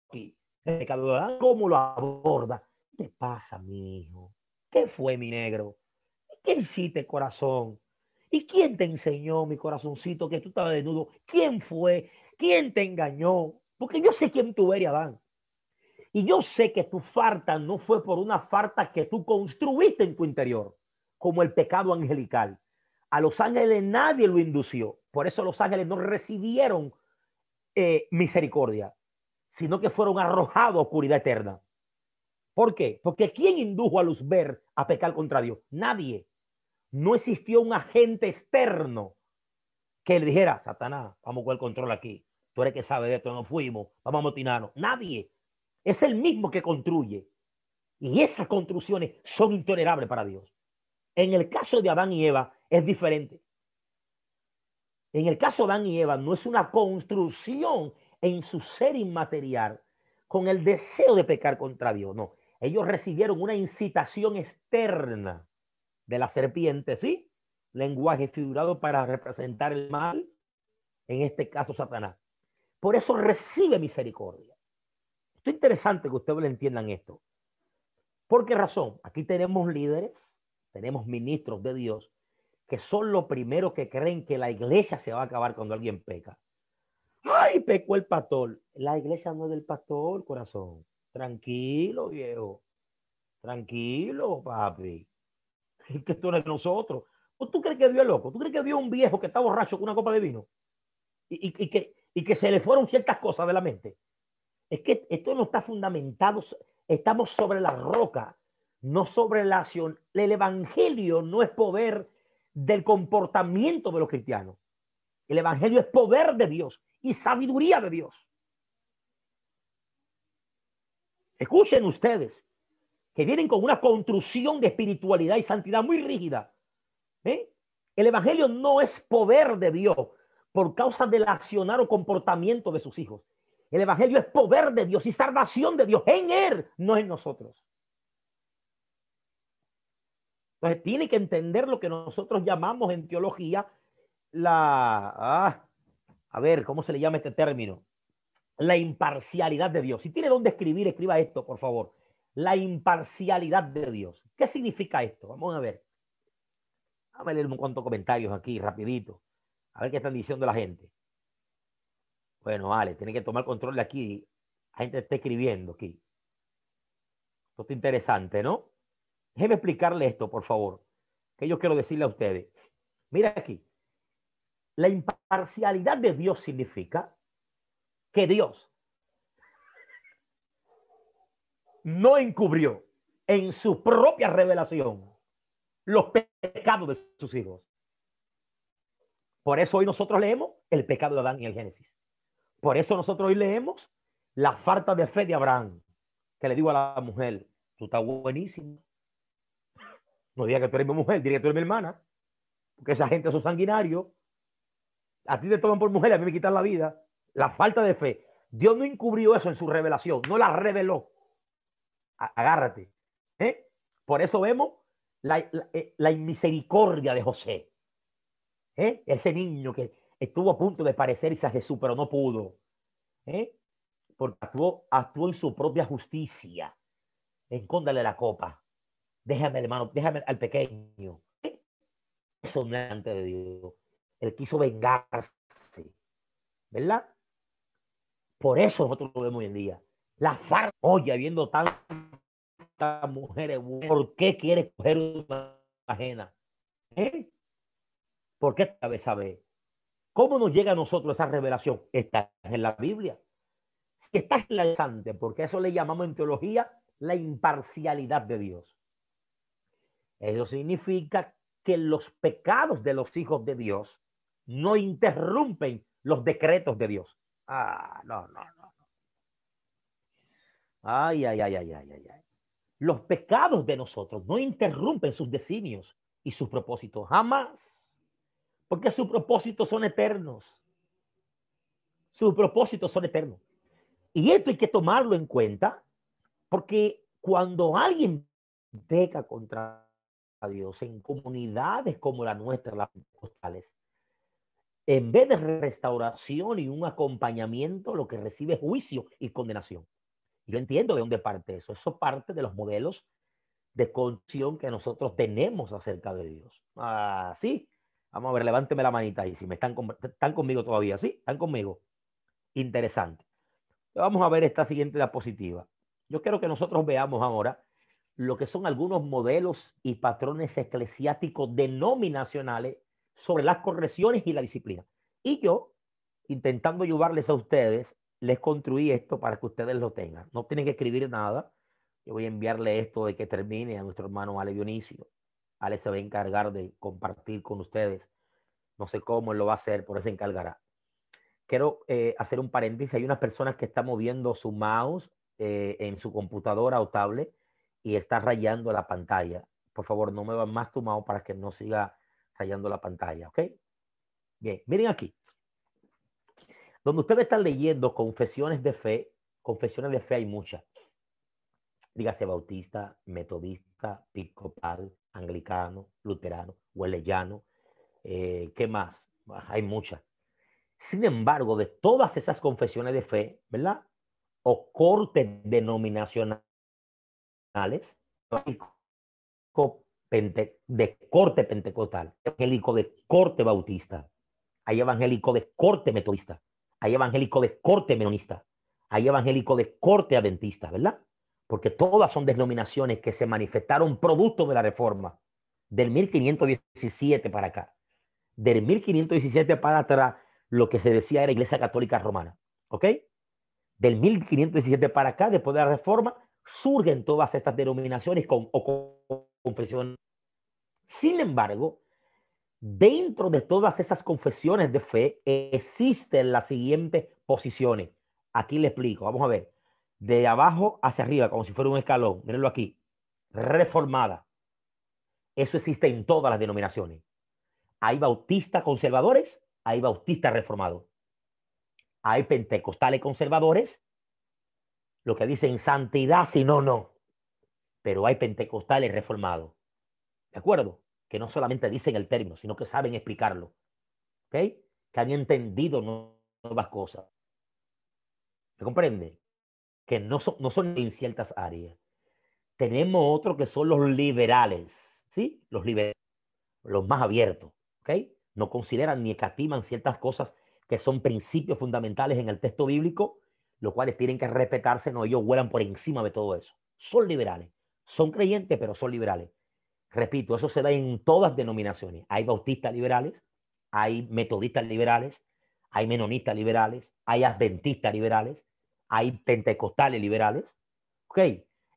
aquí. El pecado de Adán, ¿cómo lo aborda? ¿Qué te pasa, mi hijo? ¿Qué fue, mi negro? ¿Qué hiciste, corazón? ¿Y quién te enseñó, mi corazoncito, que tú estabas desnudo? ¿Quién fue? ¿Quién te engañó? Porque yo sé quién tú eres, Adán. Y yo sé que tu falta no fue por una falta que tú construiste en tu interior, como el pecado angelical. A los ángeles nadie lo indució. Por eso los ángeles no recibieron misericordia, sino que fueron arrojados a oscuridad eterna. ¿Por qué? Porque ¿quién indujo a Luzbel a pecar contra Dios? Nadie. No existió un agente externo que le dijera, Satanás, vamos con el control aquí. Tú eres que sabe de esto, no fuimos, vamos a motinarnos. Nadie. Es el mismo que construye. Y esas construcciones son intolerables para Dios. En el caso de Adán y Eva es diferente. En el caso de Adán y Eva no es una construcción en su ser inmaterial con el deseo de pecar contra Dios. No, ellos recibieron una incitación externa de la serpiente, ¿sí? Lenguaje figurado para representar el mal, en este caso Satanás. Por eso recibe misericordia. Esto es interesante que ustedes le entiendan esto. ¿Por qué razón? Aquí tenemos líderes, tenemos ministros de Dios, que son los primeros que creen que la iglesia se va a acabar cuando alguien peca. ¡Ay, pecó el pastor! La iglesia no es del pastor, corazón. Tranquilo, viejo. Tranquilo, papi. Es que esto no es de nosotros. ¿O tú crees que Dios es loco? ¿Tú crees que Dios es un viejo que está borracho con una copa de vino? Y que se le fueron ciertas cosas de la mente. Es que esto no está fundamentado. Estamos sobre la roca, no sobre la acción. El evangelio no es poder del comportamiento de los cristianos. El evangelio es poder de Dios y sabiduría de Dios. Escuchen ustedes, que vienen con una construcción de espiritualidad y santidad muy rígida. El evangelio no es poder de Dios por causa del accionar o comportamiento de sus hijos. El evangelio es poder de Dios y salvación de Dios en Él, no en nosotros. Entonces tiene que entender lo que nosotros llamamos en teología a ver, ¿cómo se le llama este término? La imparcialidad de Dios. Si tiene dónde escribir, escriba esto, por favor. La imparcialidad de Dios. ¿Qué significa esto? Vamos a ver. Vamos a leer unos cuantos comentarios aquí, rapidito. A ver qué están diciendo la gente. Bueno, vale, tiene que tomar control de aquí. La gente está escribiendo aquí. Esto está interesante, ¿no? Déjeme explicarle esto, por favor, que yo quiero decirle a ustedes. Mira aquí. La imparcialidad de Dios significa que Dios no encubrió en su propia revelación los pecados de sus hijos. Por eso hoy nosotros leemos el pecado de Adán y el Génesis. Por eso nosotros hoy leemos la falta de fe de Abraham, que le digo a la mujer, tú estás buenísimo. No digas que tú eres mi mujer, diga que tú eres mi hermana, porque esa gente son sanguinarios. A ti te toman por mujer, a mí me quitan la vida. La falta de fe. Dios no encubrió eso en su revelación, no la reveló. Agárrate. Por eso vemos la inmisericordia de José. Ese niño que estuvo a punto de parecerse a Jesús, pero no pudo. Porque actuó en su propia justicia. Escóndale la copa. Déjame, hermano, déjame al pequeño. Eso no es delante de Dios. Él quiso vengarse. ¿Verdad? Por eso nosotros lo vemos hoy en día. La farsa, oye, habiendo tantas mujeres, ¿por qué quiere coger una ajena? ¿Por qué sabe? ¿Cómo nos llega a nosotros esa revelación? Está en la Biblia. Está en la Santa, porque eso le llamamos en teología la imparcialidad de Dios. Eso significa que los pecados de los hijos de Dios no interrumpen los decretos de Dios. No. Ay. Los pecados de nosotros no interrumpen sus designios y sus propósitos, jamás. Porque sus propósitos son eternos. Sus propósitos son eternos. Y esto hay que tomarlo en cuenta, porque cuando alguien peca contra Dios en comunidades como la nuestra, las pentecostales, en vez de restauración y un acompañamiento, lo que recibe es juicio y condenación. Yo entiendo de dónde parte eso. Eso parte de los modelos de condición que nosotros tenemos acerca de Dios. Sí. Vamos a ver, levánteme la manita ahí. Si me están conmigo todavía, ¿sí? ¿Están conmigo? Interesante. Vamos a ver esta siguiente diapositiva. Yo quiero que nosotros veamos ahora lo que son algunos modelos y patrones eclesiásticos denominacionales sobre las correcciones y la disciplina. Y yo, intentando ayudarles a ustedes, les construí esto para que ustedes lo tengan. No tienen que escribir nada. Yo voy a enviarle esto de que termine a nuestro hermano Ale Dionisio. Ale se va a encargar de compartir con ustedes. No sé cómo él lo va a hacer, pero él se encargará. Quiero hacer un paréntesis. Hay unas personas que están moviendo su mouse en su computadora o tablet y está rayando la pantalla. Por favor, no muevan más tu mouse para que no siga rayando la pantalla, ¿ok? Bien, miren aquí. Donde ustedes están leyendo confesiones de fe hay muchas. Dígase bautista, metodista, episcopal, anglicano, luterano, wesleyano. ¿Qué más? Hay muchas. Sin embargo, de todas esas confesiones de fe, ¿verdad? O cortes denominacionales, de corte pentecostal, evangélico de corte bautista, hay evangélico de corte metodista, hay evangélico de corte menonista, hay evangélico de corte adventista, ¿verdad? porque todas son denominaciones que se manifestaron producto de la reforma del 1517 para acá. Del 1517 para atrás, lo que se decía era Iglesia Católica Romana. ¿Ok? Del 1517 para acá, después de la reforma, surgen todas estas denominaciones o confesiones. Sin embargo, dentro de todas esas confesiones de fe existen las siguientes posiciones. Aquí le explico. Vamos a ver. De abajo hacia arriba, como si fuera un escalón. Mírenlo aquí. Reformada. Eso existe en todas las denominaciones. Hay bautistas conservadores, hay bautistas reformados. Hay pentecostales conservadores, lo que dicen santidad, si no, no. Pero hay pentecostales reformados. ¿De acuerdo? Que no solamente dicen el término, sino que saben explicarlo. ¿Ok? Que han entendido nuevas cosas. ¿Me comprende? Que no son en ciertas áreas. Tenemos otros que son los liberales. ¿Sí? Los liberales. Los más abiertos. ¿Ok? No consideran ni escatiman ciertas cosas que son principios fundamentales en el texto bíblico, los cuales tienen que respetarse, no, ellos vuelan por encima de todo eso. Son liberales, son creyentes, pero son liberales. Repito, eso se da en todas denominaciones. Hay bautistas liberales, hay metodistas liberales, hay menonitas liberales, hay adventistas liberales, hay pentecostales liberales. ¿Ok?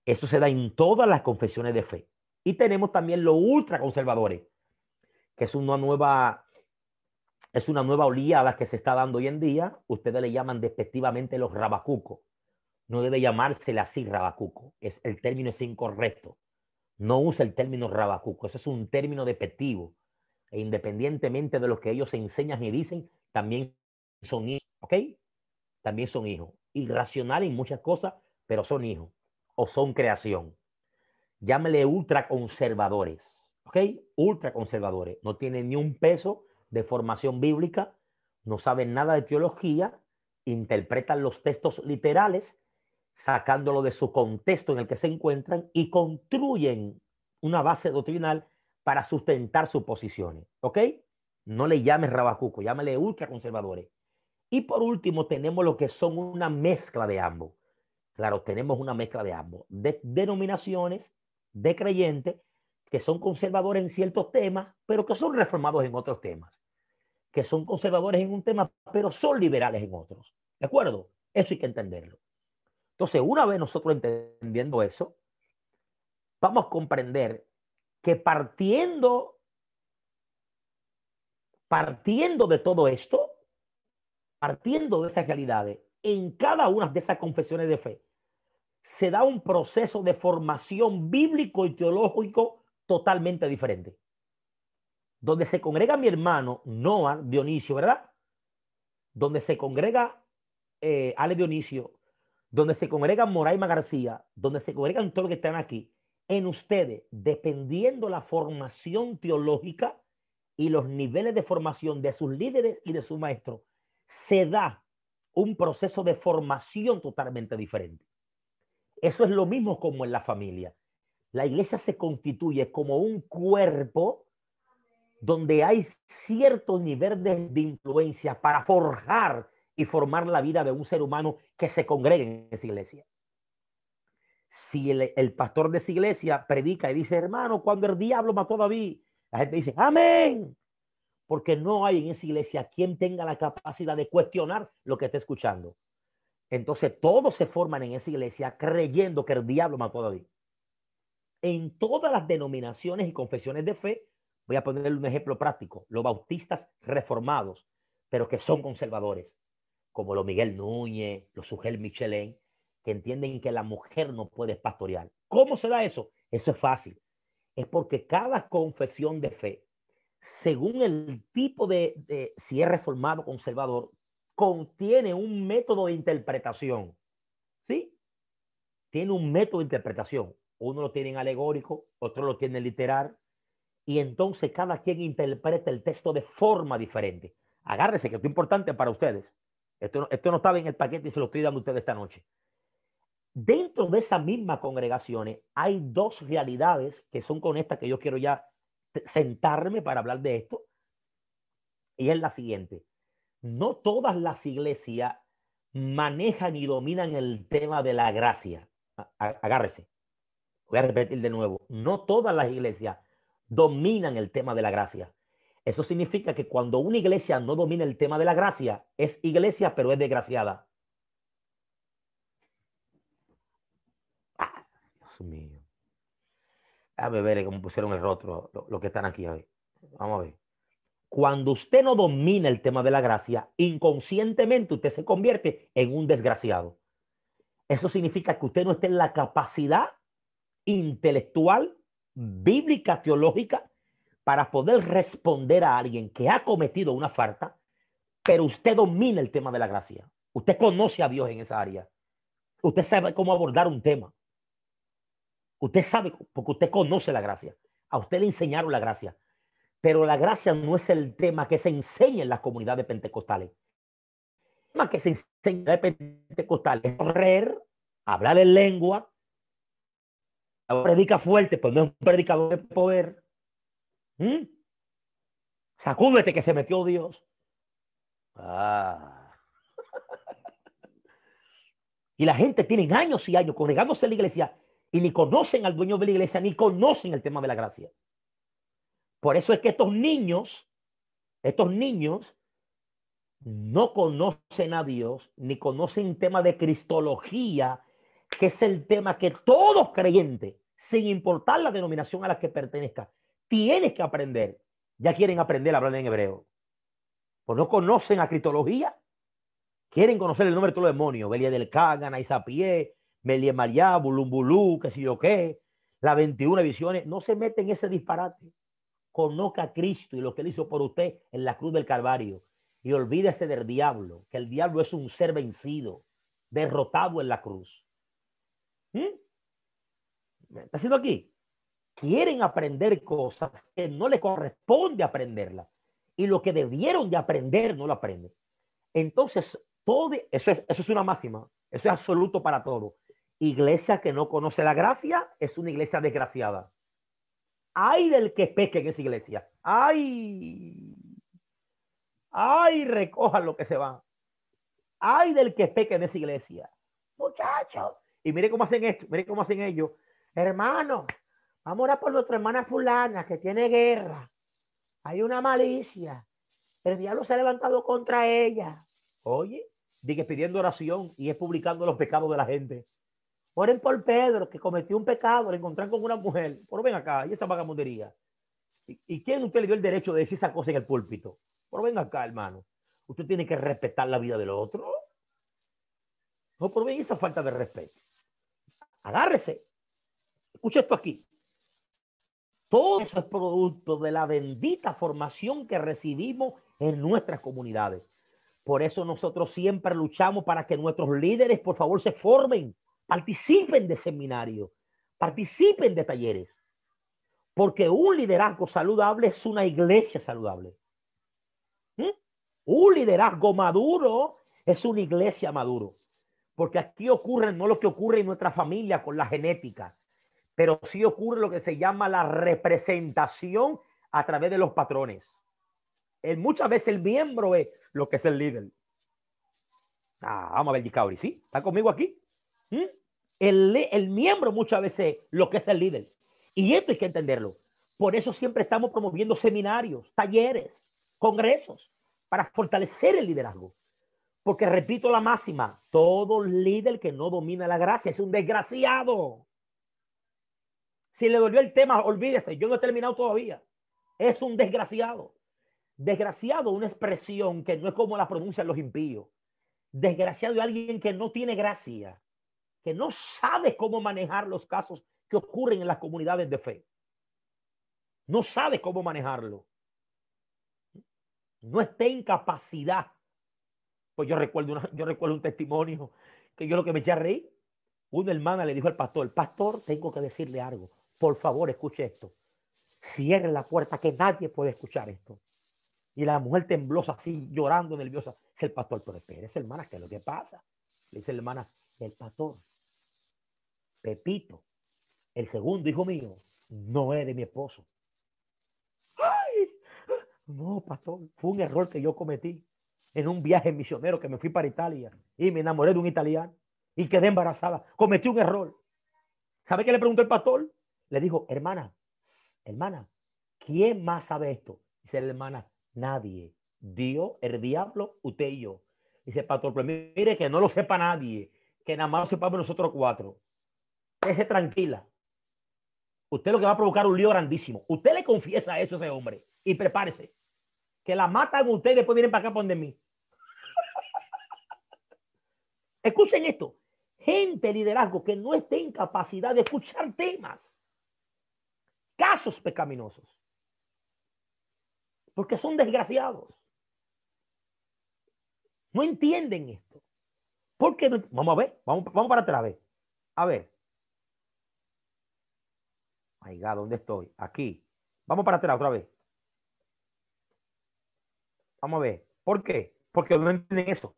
Eso se da en todas las confesiones de fe. Y tenemos también los ultraconservadores, que es una nueva oleada que se está dando hoy en día. Ustedes le llaman despectivamente los rabacucos. No debe llamársele así rabacuco. El término es incorrecto. No usa el término rabacuco. Eso es un término despectivo. E independientemente de lo que ellos enseñan y dicen, también son hijos. ¿Ok? También son hijos. Irracionales en muchas cosas, pero son hijos. O son creación. Llámele ultraconservadores. ¿Ok? Ultraconservadores. No tienen ni un peso de formación bíblica, no saben nada de teología, interpretan los textos literales, sacándolo de su contexto en el que se encuentran y construyen una base doctrinal para sustentar sus posiciones. ¿Ok? No le llames rabacuco, llámele ultraconservadores. Y por último tenemos lo que son una mezcla de ambos. Claro, tenemos una mezcla de ambos, de denominaciones, de creyentes que son conservadores en ciertos temas, pero que son reformados en otros temas, que son conservadores en un tema, pero son liberales en otros. ¿De acuerdo? Eso hay que entenderlo. Entonces, una vez nosotros entendiendo eso, vamos a comprender que partiendo de todo esto, partiendo de esas realidades, en cada una de esas confesiones de fe, se da un proceso de formación bíblico y teológico totalmente diferente. Donde se congrega mi hermano Noah Dionisio, ¿verdad? Donde se congrega Ale Dionisio, donde se congrega Moraima García, donde se congregan todos los que están aquí, en ustedes, dependiendo la formación teológica y los niveles de formación de sus líderes y de sus maestros, se da un proceso de formación totalmente diferente. Eso es lo mismo como en la familia. La iglesia se constituye como un cuerpo donde hay cierto nivel de influencia para forjar y formar la vida de un ser humano que se congregue en esa iglesia. Si el pastor de esa iglesia predica y dice, hermano, cuando el diablo mató a David, la gente dice, amén, porque no hay en esa iglesia quien tenga la capacidad de cuestionar lo que está escuchando. Entonces todos se forman en esa iglesia creyendo que el diablo mató a David. En todas las denominaciones y confesiones de fe, voy a ponerle un ejemplo práctico, los bautistas reformados, pero que son conservadores, como los Miguel Núñez, los Sugel Michelén, que entienden que la mujer no puede pastorear. ¿Cómo se da eso? Eso es fácil. Es porque cada confesión de fe, según el tipo de si es reformado o conservador, contiene un método de interpretación. ¿Sí? Tiene un método de interpretación. Uno lo tiene en alegórico, otro lo tiene en literal, y entonces cada quien interpreta el texto de forma diferente. Agárrese, que esto es importante para ustedes. Esto no estaba en el paquete y se lo estoy dando a ustedes esta noche. Dentro de esas mismas congregaciones hay dos realidades que son con estas que yo quiero ya sentarme para hablar de esto. Y es la siguiente. No todas las iglesias manejan y dominan el tema de la gracia. Agárrese. Voy a repetir de nuevo. No todas las iglesias dominan el tema de la gracia. Eso significa que cuando una iglesia no domina el tema de la gracia, es iglesia, pero es desgraciada. Dios mío. Déjame ver cómo pusieron el rostro los que están aquí hoy. Vamos a ver. Cuando usted no domina el tema de la gracia, inconscientemente usted se convierte en un desgraciado. Eso significa que usted no está en la capacidad intelectual, bíblica, teológica, para poder responder a alguien que ha cometido una falta, pero usted domina el tema de la gracia. Usted conoce a Dios en esa área. Usted sabe cómo abordar un tema. Usted sabe, porque usted conoce la gracia. A usted le enseñaron la gracia. Pero la gracia no es el tema que se enseña en las comunidades pentecostales. El tema que se enseña en pentecostales es correr, hablar en lengua, predica fuerte, pero no es un predicador de poder. Sacúdete que se metió Dios. Y la gente tiene años y años congregándose en la iglesia y ni conocen al dueño de la iglesia, ni conocen el tema de la gracia. Por eso es que estos niños no conocen a Dios, ni conocen el tema de cristología, que es el tema que todos creyentes, sin importar la denominación a la que pertenezca, tienes que aprender. Ya quieren aprender a hablar en hebreo. Pues no conocen a cristología. Quieren conocer el nombre de todos los demonios. Belia del Cágana, Isapié, Melie María, Bulumbulú, qué sé yo qué. Las 21 visiones. No se meten en ese disparate. Conozca a Cristo y lo que él hizo por usted en la cruz del Calvario. Y olvídese del diablo, que el diablo es un ser vencido, derrotado en la cruz. ¿Me está haciendo aquí? Quieren aprender cosas que no les corresponde aprenderlas. Y lo que debieron de aprender no lo aprenden. Entonces, todo eso es una máxima. Eso es absoluto para todo. Iglesia que no conoce la gracia es una iglesia desgraciada. Ay del que peque en esa iglesia. Ay, recojan lo que se va. Ay del que peque en esa iglesia. Muchachos. Y mire cómo hacen esto, mire cómo hacen ellos. Hermano, vamos a orar por nuestra hermana fulana que tiene guerra. Hay una malicia. El diablo se ha levantado contra ella. Oye, diga pidiendo oración y es publicando los pecados de la gente. Oren por Pedro, que cometió un pecado, le encontraron con una mujer. Pero ven acá, y esa vagabundería. ¿Y quién usted le dio el derecho de decir esa cosa en el púlpito? Pero ven acá, hermano. Usted tiene que respetar la vida del otro. No, pero ven esa falta de respeto. Agárrese. Escucha esto aquí. Todo eso es producto de la bendita formación que recibimos en nuestras comunidades. Por eso nosotros siempre luchamos para que nuestros líderes, por favor, se formen, participen de seminarios, participen de talleres. Porque un liderazgo saludable es una iglesia saludable. Un liderazgo maduro es una iglesia maduro. Porque aquí ocurre no lo que ocurre en nuestra familia con la genética, pero sí ocurre lo que se llama la representación a través de los patrones. Muchas veces el miembro es lo que es el líder. Vamos a ver, Gicauri, ¿sí? ¿Está conmigo aquí? El miembro muchas veces es lo que es el líder. Y esto hay que entenderlo. Por eso siempre estamos promoviendo seminarios, talleres, congresos, para fortalecer el liderazgo. Porque repito la máxima, todo líder que no domina la gracia es un desgraciado. Si le dolió el tema, olvídese, yo no he terminado todavía. Es un desgraciado. Desgraciado, una expresión que no es como la pronuncian los impíos. Desgraciado es alguien que no tiene gracia, que no sabe cómo manejar los casos que ocurren en las comunidades de fe. No sabe cómo manejarlo. No está en capacidad. Pues yo recuerdo un testimonio que yo lo que me eché a reír. Una hermana le dijo al pastor, pastor, tengo que decirle algo. Por favor, escuche esto. Cierre la puerta, que nadie puede escuchar esto. Y la mujer temblosa así, llorando, nerviosa. Dice el pastor, pero espérese, hermana, ¿qué es lo que pasa? Le dice la hermana, el pastor, Pepito, el segundo hijo mío, no es de mi esposo. ¡Ay! No, pastor, fue un error que yo cometí en un viaje misionero que me fui para Italia y me enamoré de un italiano y quedé embarazada. Cometí un error. ¿Sabe qué le preguntó el pastor? Le dijo, hermana, ¿quién más sabe esto? Dice la hermana, nadie. Dios, el diablo, usted y yo. Dice el pastor, pero mire que no lo sepa nadie, que nada más lo sepamos nosotros 4. Déjese tranquila. Usted lo que va a provocar un lío grandísimo. Usted le confiesa eso a ese hombre y prepárese. Que la matan usted y después vienen para acá por de mí. Escuchen esto. Gente, liderazgo, que no esté en capacidad de escuchar temas, casos pecaminosos, porque son desgraciados. No entienden esto. ¿Por qué no? Vamos a ver, vamos para atrás. A ver. Ay, God, ¿dónde estoy? Aquí. Vamos para atrás otra vez. Vamos a ver. ¿Por qué? Porque no entienden eso.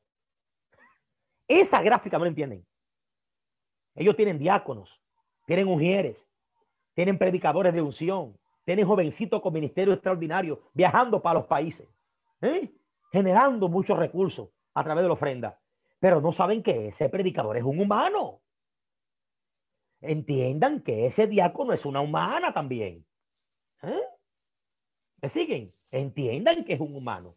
Esa gráfica no la entienden. Ellos tienen diáconos, tienen ujieres, tienen predicadores de unción, tienen jovencitos con ministerio extraordinario viajando para los países, generando muchos recursos a través de la ofrenda. Pero no saben que ese predicador es un humano. Entiendan que ese diácono es una humana también. ¿Me siguen? Entiendan que es un humano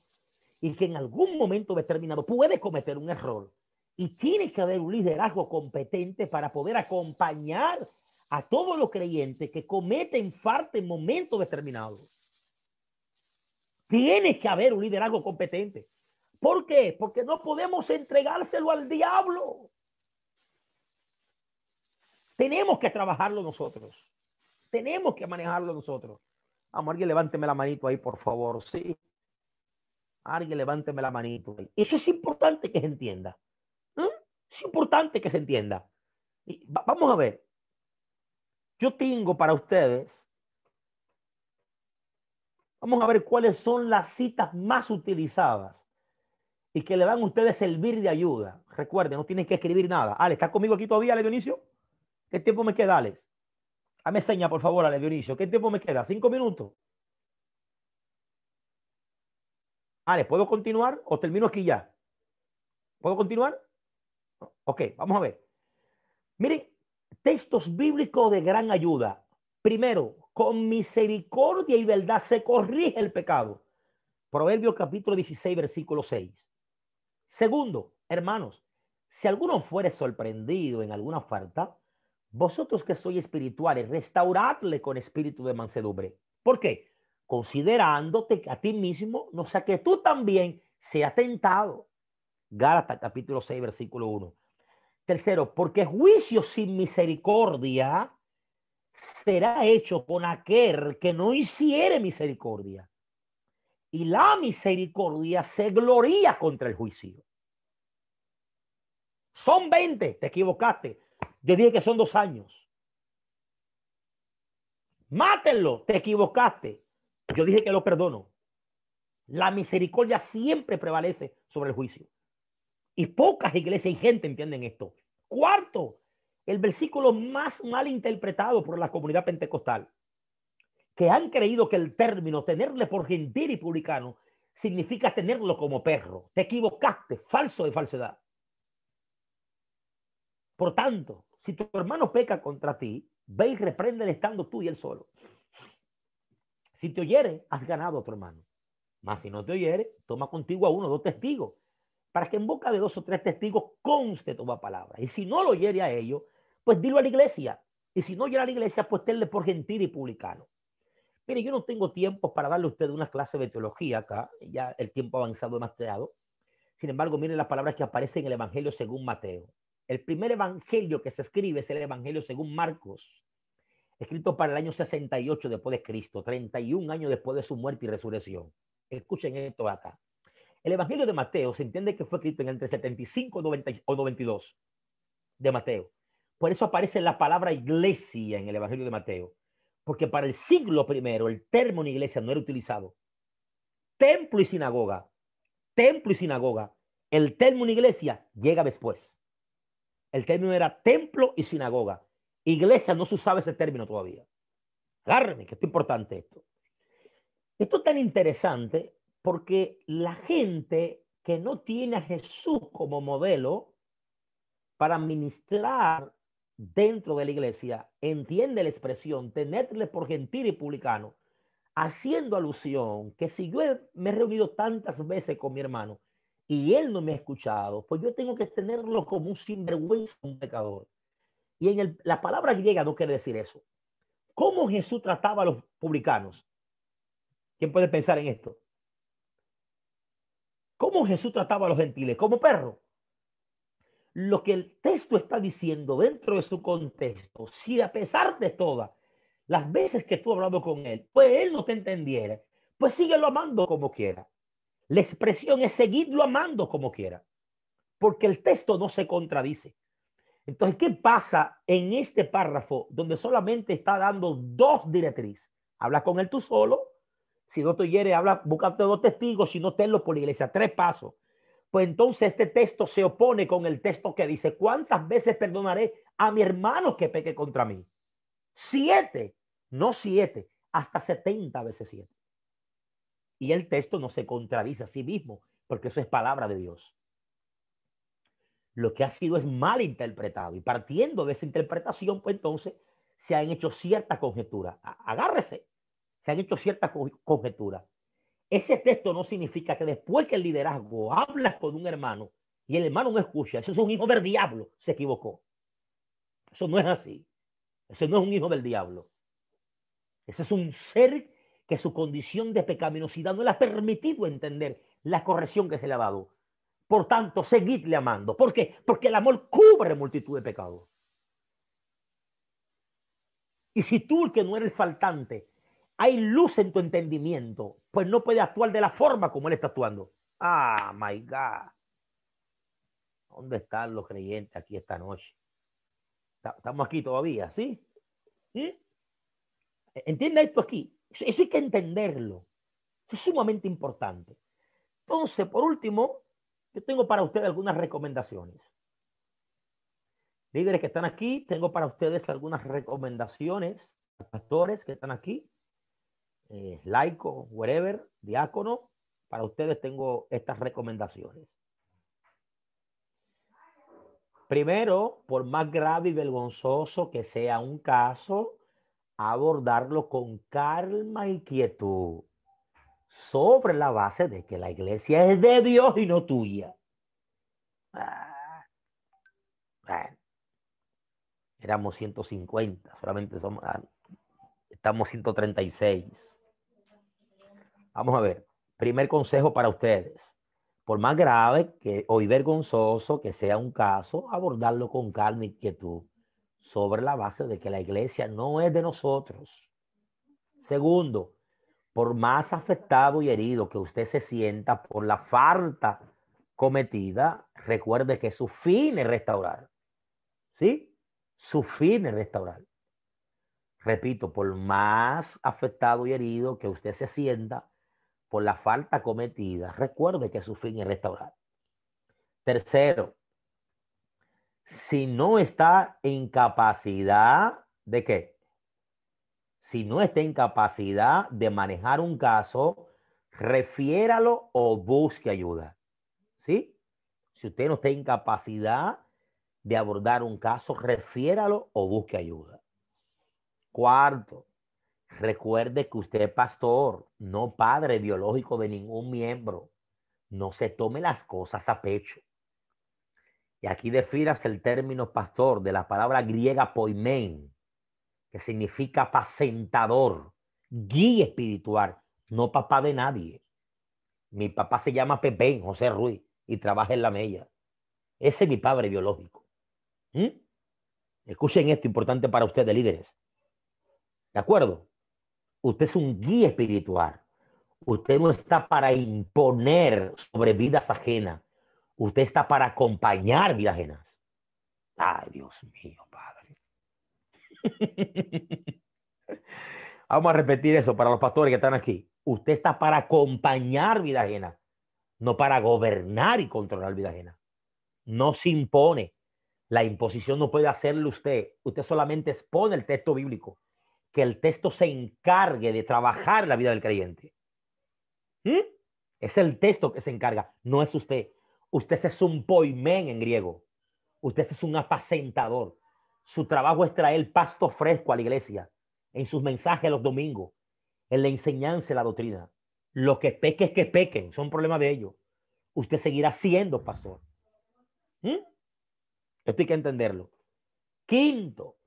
y que en algún momento determinado puede cometer un error. Y tiene que haber un liderazgo competente para poder acompañar a todos los creyentes que cometen falta en momentos determinados. Tiene que haber un liderazgo competente. ¿Por qué? Porque no podemos entregárselo al diablo. Tenemos que trabajarlo nosotros. Tenemos que manejarlo nosotros. Vamos, alguien levánteme la manito ahí, por favor. Sí. Alguien levánteme la manito. Eso es importante que se entienda. Es importante que se entienda. Vamos a ver. Yo tengo para ustedes, vamos a ver cuáles son las citas más utilizadas y que le van a ustedes servir de ayuda. Recuerden, no tienen que escribir nada. Ale, ¿estás conmigo aquí todavía, Ale Dionisio? ¿Qué tiempo me queda, Alex? Dame seña, por favor, Ale Dionisio. ¿Qué tiempo me queda? 5 minutos. Ale, ¿puedo continuar o termino aquí ya? ¿Puedo continuar? Ok, vamos a ver. Miren, textos bíblicos de gran ayuda. Primero, con misericordia y verdad se corrige el pecado. Proverbios capítulo 16, versículo 6. Segundo, hermanos, si alguno fuere sorprendido en alguna falta, vosotros que sois espirituales, restauradle con espíritu de mansedumbre. ¿Por qué? Considerándote a ti mismo, no sea que tú también seas tentado. Gálatas capítulo 6, versículo 1. Tercero, porque juicio sin misericordia será hecho con aquel que no hiciere misericordia. Y la misericordia se gloría contra el juicio. Son 20, te equivocaste. Yo dije que son 2 años. Mátenlo, te equivocaste. Yo dije que lo perdono. La misericordia siempre prevalece sobre el juicio. Y pocas iglesias y gente entienden esto. Cuarto, el versículo más mal interpretado por la comunidad pentecostal, que han creído que el término tenerle por gentil y publicano significa tenerlo como perro. Te equivocaste, falso de falsedad. Por tanto, si tu hermano peca contra ti, ve y repréndele estando tú y él solo. Si te oyere, has ganado a tu hermano. Mas si no te oyere, toma contigo a 1 o 2 testigos, para que en boca de 2 o 3 testigos conste toda palabra. Y si no lo oyere a ellos, pues dilo a la iglesia. Y si no oyere a la iglesia, pues tenle por gentil y publicano. Mire, yo no tengo tiempo para darle a usted una clase de teología acá. Ya el tiempo ha avanzado demasiado. Sin embargo, miren las palabras que aparecen en el Evangelio según Mateo. El primer evangelio que se escribe es el Evangelio según Marcos, escrito para el año 68 después de Cristo, 31 años después de su muerte y resurrección. Escuchen esto acá. El Evangelio de Mateo se entiende que fue escrito en entre 75 o 92 de Mateo. Por eso aparece la palabra iglesia en el Evangelio de Mateo. Porque para el siglo primero el término iglesia no era utilizado. Templo y sinagoga. Templo y sinagoga. El término iglesia llega después. El término era templo y sinagoga. Iglesia no se usaba ese término todavía. Agárrenme, que es importante esto. Esto es tan interesante porque la gente que no tiene a Jesús como modelo para ministrar dentro de la iglesia entiende la expresión tenerle por gentil y publicano, haciendo alusión que si yo me he reunido tantas veces con mi hermano y él no me ha escuchado, pues yo tengo que tenerlo como un sinvergüenza, un pecador. Y la palabra griega no quiere decir eso. ¿Cómo Jesús trataba a los publicanos? ¿Quién puede pensar en esto? ¿Cómo Jesús trataba a los gentiles? Como perros. Lo que el texto está diciendo dentro de su contexto, si a pesar de todas las veces que tú has hablado con él, pues él no te entendiera, pues síguelo amando como quiera. La expresión es seguirlo amando como quiera, porque el texto no se contradice. Entonces, ¿qué pasa en este párrafo donde solamente está dando dos directrices? Habla con él tú solo. Si no te hiere, habla, búscate dos testigos. Si no, tenlo por la iglesia. 3 pasos. Pues entonces este texto se opone con el texto que dice: ¿cuántas veces perdonaré a mi hermano que peque contra mí? 7, no 7, hasta 70 veces 7. Y el texto no se contradice a sí mismo, porque eso es palabra de Dios. Lo que ha sido es mal interpretado. Y partiendo de esa interpretación, pues entonces se han hecho ciertas conjeturas. Agárrese. Se han hecho ciertas conjeturas. Ese texto no significa que después que el liderazgo habla con un hermano y el hermano no escucha, eso es un hijo del diablo. Se equivocó. Eso no es así. Ese no es un hijo del diablo. Ese es un ser que su condición de pecaminosidad no le ha permitido entender la corrección que se le ha dado. Por tanto, seguidle amando. ¿Por qué? Porque el amor cubre multitud de pecados. Y si tú, que no eres faltante, hay luz en tu entendimiento, pues no puedes actuar de la forma como él está actuando. Ah, my God. ¿Dónde están los creyentes aquí esta noche? Estamos aquí todavía, ¿sí? ¿Mm? ¿Entiende esto aquí? Eso hay que entenderlo. Eso es sumamente importante. Entonces, por último, yo tengo para ustedes algunas recomendaciones. Líderes que están aquí, tengo para ustedes algunas recomendaciones. Pastores que están aquí, laico, wherever, diácono, para ustedes tengo estas recomendaciones. Primero, por más grave y vergonzoso que sea un caso, abordarlo con calma y quietud, sobre la base de que la iglesia es de Dios y no tuya. Bueno, éramos 150, solamente estamos 136. Vamos a ver, primer consejo para ustedes. Por más grave o vergonzoso que sea un caso, abordarlo con calma y quietud, sobre la base de que la iglesia no es de nosotros. Segundo, por más afectado y herido que usted se sienta por la falta cometida, recuerde que su fin es restaurar. ¿Sí? Su fin es restaurar. Repito, por más afectado y herido que usted se sienta por la falta cometida, recuerde que su fin es restaurar. Tercero, si no está en capacidad de qué, si no está en capacidad de manejar un caso, refiéralo o busque ayuda. ¿Sí? Si usted no está en capacidad de abordar un caso, refiéralo o busque ayuda. Cuarto, recuerde que usted es pastor, no padre biológico de ningún miembro. No se tome las cosas a pecho. Y aquí defíras el término pastor de la palabra griega poimen, que significa apacentador, guía espiritual, no papá de nadie. Mi papá se llama Pepe, José Ruiz, y trabaja en la Mella. Ese es mi padre biológico. ¿Mm? Escuchen esto, importante para ustedes, líderes. ¿De acuerdo? Usted es un guía espiritual. Usted no está para imponer sobre vidas ajenas. Usted está para acompañar vidas ajenas. Ay, Dios mío, Padre. Vamos a repetir eso para los pastores que están aquí. Usted está para acompañar vida ajena, no para gobernar y controlar vida ajena. No se impone. La imposición no puede hacerlo usted. Usted solamente expone el texto bíblico. Que el texto se encargue de trabajar la vida del creyente. ¿Mm? Es el texto que se encarga, no es usted. Usted es un poimen en griego. Usted es un apacentador. Su trabajo es traer pasto fresco a la iglesia, en sus mensajes los domingos, en la enseñanza de la doctrina. Los que pequen, son problemas de ellos. Usted seguirá siendo pastor. Esto hay que entenderlo. Quinto,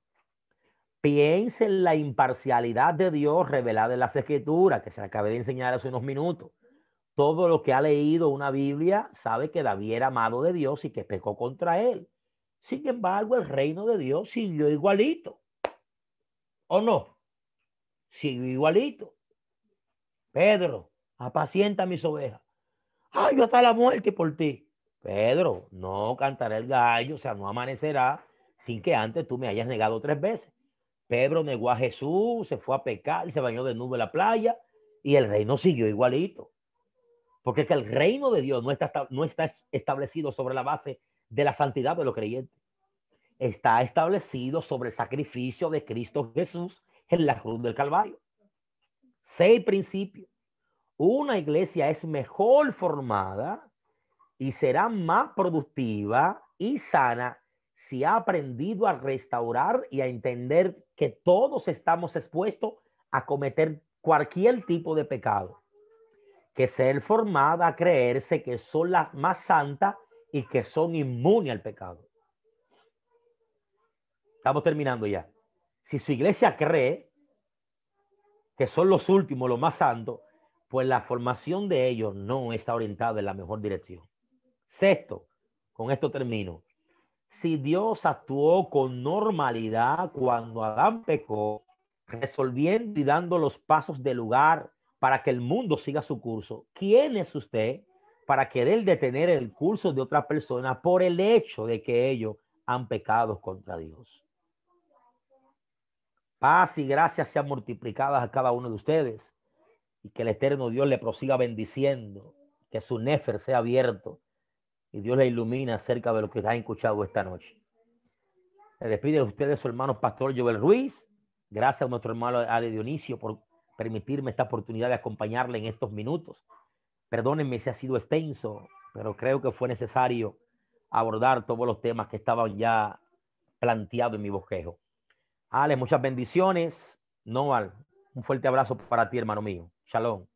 piense en la imparcialidad de Dios revelada en las Escrituras, que se acabé de enseñar hace unos minutos. Todo lo que ha leído una Biblia sabe que David era amado de Dios y que pecó contra él. Sin embargo, el reino de Dios siguió igualito. ¿O no? Siguió igualito. Pedro, apacienta mis ovejas. Ay, yo hasta la muerte por ti. Pedro, no cantará el gallo, o sea, no amanecerá sin que antes tú me hayas negado 3 veces. Pedro negó a Jesús, se fue a pecar, se bañó de nube en la playa y el reino siguió igualito. Porque es que el reino de Dios no está establecido sobre la base de la santidad de los creyentes. Está establecido sobre el sacrificio de Cristo Jesús en la cruz del Calvario. 6 principios. Una iglesia es mejor formada y será más productiva y sana si ha aprendido a restaurar y a entender que todos estamos expuestos a cometer cualquier tipo de pecado. Que ser formada a creerse que son las más santas y que son inmunes al pecado. Estamos terminando ya. Si su iglesia cree que son los últimos, los más santos, pues la formación de ellos no está orientada en la mejor dirección. Sexto, con esto termino. Si Dios actuó con normalidad cuando Adán pecó, resolviendo y dando los pasos del lugar para que el mundo siga su curso, ¿quién es usted para querer detener el curso de otra persona por el hecho de que ellos han pecado contra Dios? Paz y gracias sean multiplicadas a cada uno de ustedes y que el eterno Dios le prosiga bendiciendo, que su néfer sea abierto y Dios le ilumina acerca de lo que ha escuchado esta noche. Se despide de ustedes su hermano pastor Joel Ruiz. Gracias a nuestro hermano Ale Dionisio por permitirme esta oportunidad de acompañarle en estos minutos. Perdónenme si ha sido extenso, pero creo que fue necesario abordar todos los temas que estaban ya planteados en mi bosquejo. Ale, muchas bendiciones. Noal, un fuerte abrazo para ti, hermano mío. Shalom.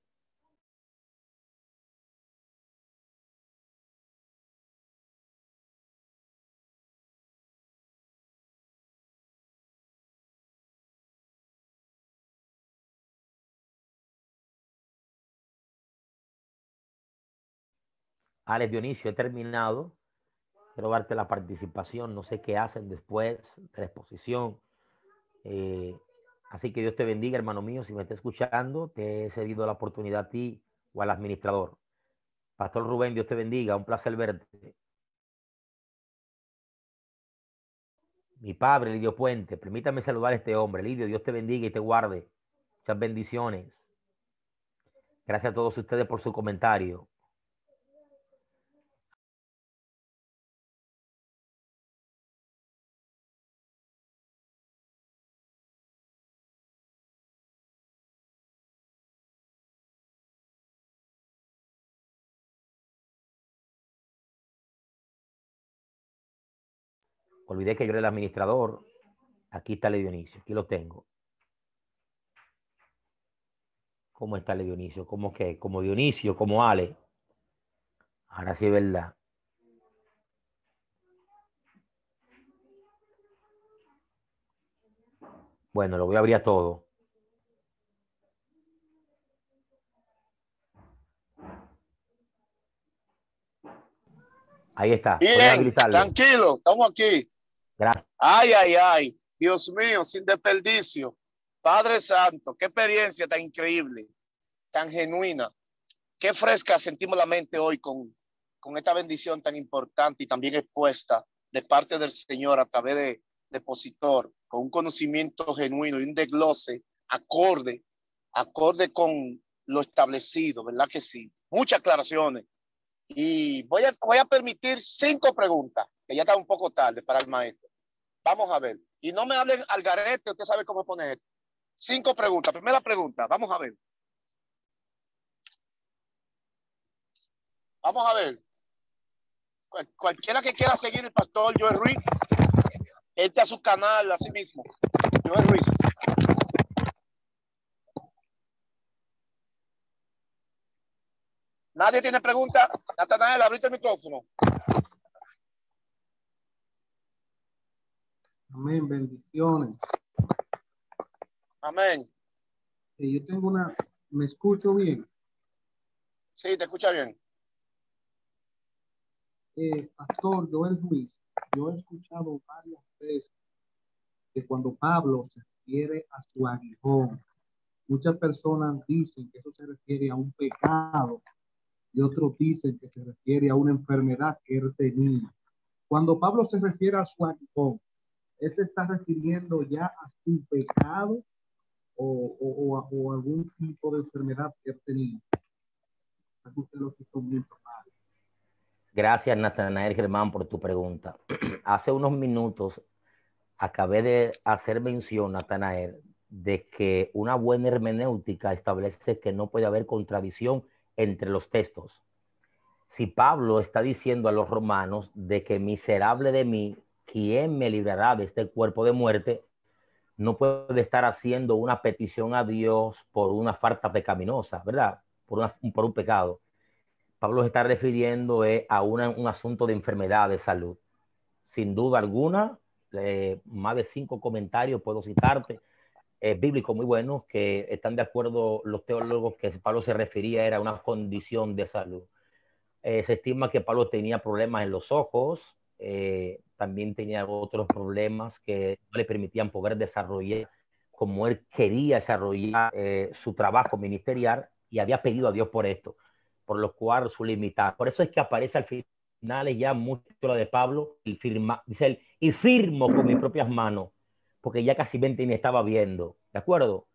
Ale Dionisio, he terminado. Quiero darte la participación. No sé qué hacen después de la exposición. Así que Dios te bendiga, hermano mío. Si me está escuchando, te he cedido la oportunidad a ti o al administrador. Pastor Rubén, Dios te bendiga. Un placer verte. Mi padre, Lidio Puente. Permítame saludar a este hombre. Lidio, Dios te bendiga y te guarde. Muchas bendiciones. Gracias a todos ustedes por su comentario. Olvidé que yo era el administrador. Aquí está el Dionisio. Aquí lo tengo. ¿Cómo está el Dionisio? ¿Cómo qué? Como Dionisio, como Ale. Ahora sí es verdad. Bueno, lo voy a abrir a todo. Ahí está. Pueden Bien, habilitarlo. tranquilo, estamos aquí. Gracias. Ay, ay, ay, Dios mío, sin desperdicio. Padre Santo, qué experiencia tan increíble, tan genuina. Qué fresca sentimos la mente hoy con esta bendición tan importante y también expuesta de parte del Señor a través de Depositor, con un conocimiento genuino y un desglose acorde con lo establecido, ¿verdad que sí? Muchas aclaraciones. Y voy a permitir 5 preguntas, que ya está un poco tarde para el maestro. Vamos a ver. Y no me hablen al garete, usted sabe cómo poner esto. 5 preguntas. Primera pregunta, vamos a ver. Vamos a ver. Cualquiera que quiera seguir el pastor Joel Ruiz. Este a su canal, así mismo. Joel Ruiz. ¿Nadie tiene pregunta? Natanael, abrite el micrófono. Amén, bendiciones. Amén. Yo tengo una, ¿me escucho bien? Sí, te escucha bien. Pastor Joel Ruiz, yo he escuchado varias veces que cuando Pablo se refiere a su aguijón, muchas personas dicen que eso se refiere a un pecado y otros dicen que se refiere a una enfermedad que él tenía. Cuando Pablo se refiere a su aguijón, ¿él se está refiriendo ya a su pecado o algún tipo de enfermedad que él tenía? Usted lo hizo muy mal. Gracias, Natanael Germán, por tu pregunta. Hace unos minutos acabé de hacer mención, Natanael, de que una buena hermenéutica establece que no puede haber contradicción entre los textos. Si Pablo está diciendo a los romanos de que miserable de mí, ¿quién me librará de este cuerpo de muerte? No puede estar haciendo una petición a Dios por una falta pecaminosa, ¿verdad? Por un pecado. Pablo se está refiriendo a un asunto de enfermedad, de salud. Sin duda alguna, más de 5 comentarios puedo citarte, bíblicos muy buenos, que están de acuerdo los teólogos que Pablo se refería era una condición de salud. Se estima que Pablo tenía problemas en los ojos, también tenía otros problemas que no le permitían poder desarrollar como él quería desarrollar su trabajo ministerial y había pedido a Dios por esto, por lo cual su limitado. Por eso es que aparece al final ya mucho lo de Pablo, dice él, y firmo con mis propias manos, porque ya casi 20 ni estaba viendo, ¿de acuerdo?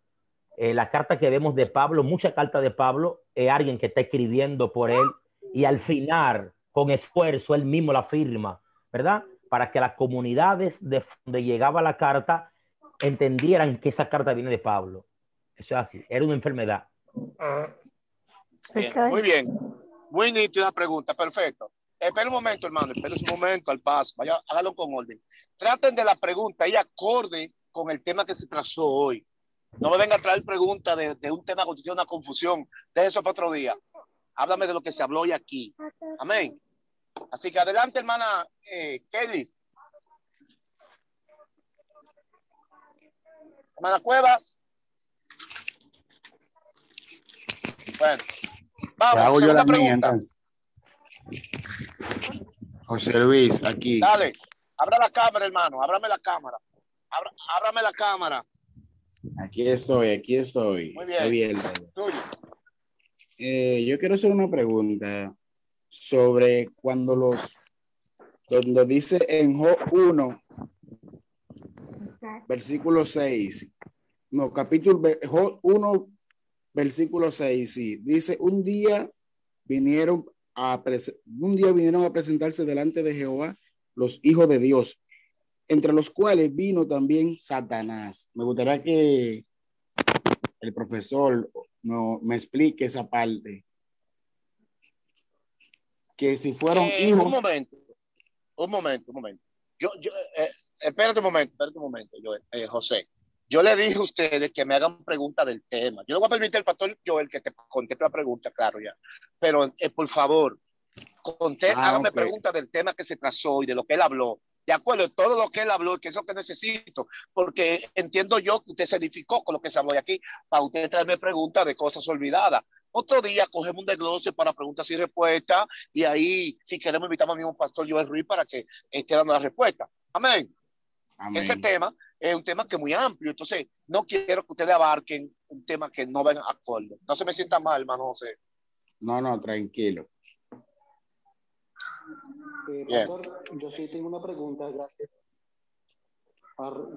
La carta que vemos de Pablo, mucha carta de Pablo, es alguien que está escribiendo por él y al final, con esfuerzo, él mismo la firma, ¿verdad? Para que las comunidades de donde llegaba la carta entendieran que esa carta viene de Pablo. Eso es así, era una enfermedad. Bien, muy bien. Muy nítida pregunta, perfecto. Espera un momento, hermano, espera un momento al paso. Vaya, hágalo con orden. Traten de la pregunta y acorde con el tema que se trazó hoy. No me venga a traer preguntas de un tema que tiene una confusión. Deje eso para otro día. Háblame de lo que se habló hoy aquí. Amén. Así que adelante, hermana Kelly. Hermana Cuevas. Bueno, vamos, segunda pregunta. José Luis, aquí. Dale, abra la cámara, hermano, ábrame la cámara. Ábrame la cámara. Aquí estoy. Muy bien. Tuyo. Yo quiero hacer una pregunta sobre cuando dice en Job 1, versículo 6, no, capítulo Job 1, versículo 6, sí, dice, un día vinieron a presentarse delante de Jehová los hijos de Dios, entre los cuales vino también Satanás. Me gustaría que el profesor me explique esa parte. Que si fueron hijos... Un momento. Espérate un momento, José. Yo le dije a ustedes que me hagan preguntas del tema. Yo le voy a permitir al pastor Joel que te conteste la pregunta, claro, ya. Pero, por favor, hágame preguntas del tema que se trazó y de lo que él habló. De acuerdo, todo lo que él habló, que es lo que necesito, porque entiendo yo que usted se edificó con lo que se habló aquí, para usted traerme preguntas de cosas olvidadas. Otro día cogemos un desglose para preguntas y respuestas, y ahí, si queremos, invitamos a mi pastor Joel Ruiz para que esté dando la respuesta. Amén. Ese tema es un tema que es muy amplio, entonces no quiero que ustedes abarquen un tema que no ven acorde. No se me sienta mal, hermano José. No, tranquilo. Pastor, yo sí tengo una pregunta, gracias,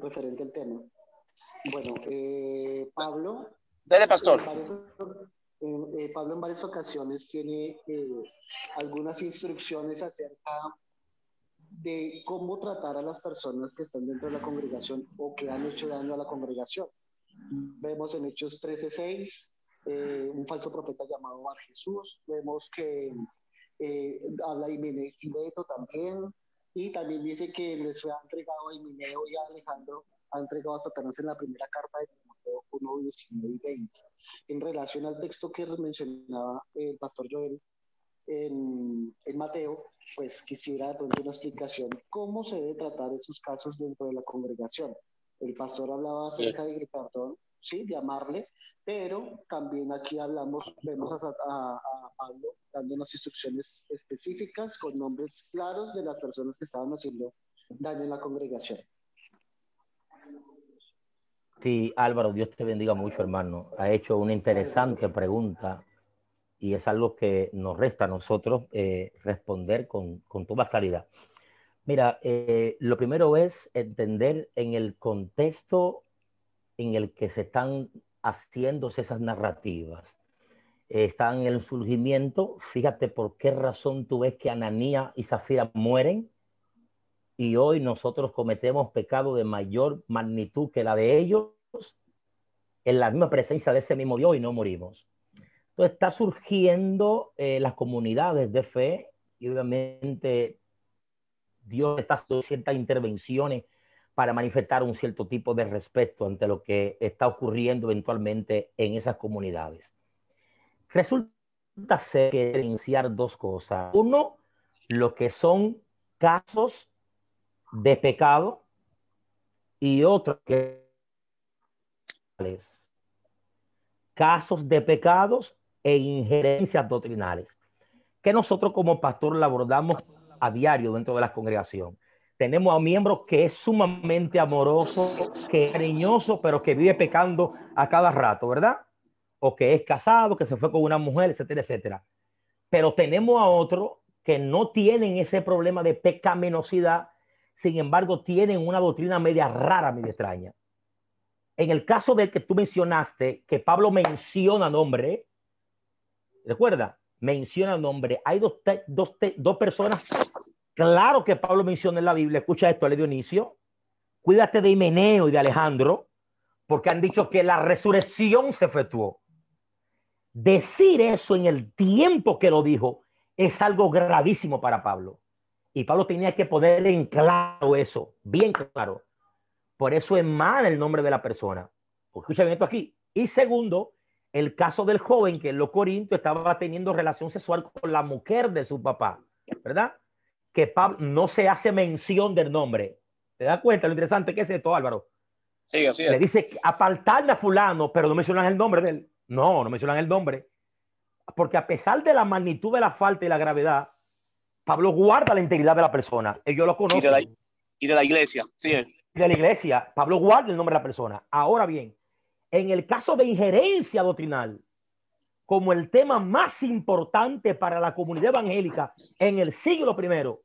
referente al tema. Bueno, Pablo... Dele, pastor. Pablo en varias ocasiones tiene algunas instrucciones acerca de cómo tratar a las personas que están dentro de la congregación o que han hecho daño a la congregación. Vemos en Hechos 13:6 un falso profeta llamado Bar Jesús. Vemos que habla Himenes Fileto también. Y también dice que les fue entregado a Himeneo y a Alejandro, ha entregado a Satanás en la primera carta de Timoteo 1, 19 y 20. En relación al texto que mencionaba el pastor Joel en Mateo, pues quisiera de pronto una explicación cómo se debe tratar esos casos dentro de la congregación. El pastor hablaba acerca del perdón, sí, de amarle, pero también aquí vemos a Pablo dando unas instrucciones específicas con nombres claros de las personas que estaban haciendo daño en la congregación. Sí, Álvaro, Dios te bendiga mucho, hermano. Ha hecho una interesante pregunta y es algo que nos resta a nosotros responder con toda claridad. Mira, lo primero es entender en el contexto en el que se están haciendo esas narrativas. Están en el surgimiento. Fíjate por qué razón tú ves que Ananías y Zafira mueren y hoy nosotros cometemos pecado de mayor magnitud que la de ellos en la misma presencia de ese mismo Dios y no morimos. Entonces está surgiendo las comunidades de fe y obviamente Dios está haciendo ciertas intervenciones para manifestar un cierto tipo de respeto ante lo que está ocurriendo eventualmente en esas comunidades. Resulta ser que iniciar dos cosas. Uno, lo que son casos de pecado y otro que es casos de pecados e injerencias doctrinales, que nosotros como pastor la abordamos a diario dentro de la congregación. Tenemos a un miembro que es sumamente amoroso, que es cariñoso, pero que vive pecando a cada rato, ¿verdad? O que es casado, que se fue con una mujer, etcétera, etcétera. Pero tenemos a otro que no tienen ese problema de pecaminosidad, sin embargo, tienen una doctrina media rara, media extraña. En el caso del que tú mencionaste, que Pablo menciona nombre, recuerda, menciona nombre. Hay dos personas. Claro que Pablo menciona en la Biblia. Escucha esto, Dionisio. Cuídate de Himeneo y de Alejandro, porque han dicho que la resurrección se efectuó. Decir eso en el tiempo que lo dijo es algo gravísimo para Pablo. Y Pablo tenía que poner en claro eso, bien claro. Por eso emana el nombre de la persona. Escucha bien esto aquí. Y segundo, el caso del joven que en los Corintios estaba teniendo relación sexual con la mujer de su papá, ¿verdad? Que Pablo no se hace mención del nombre. ¿Te das cuenta lo interesante que es esto, Álvaro? Sí, así es. Le dice apartarle a fulano, pero no mencionan el nombre de él. No mencionan el nombre. Porque a pesar de la magnitud de la falta y la gravedad, Pablo guarda la integridad de la persona. Ellos lo conocen. Y de la iglesia, sí. De la iglesia, Pablo guarda el nombre de la persona. Ahora bien, en el caso de injerencia doctrinal, como el tema más importante para la comunidad evangélica en el siglo I,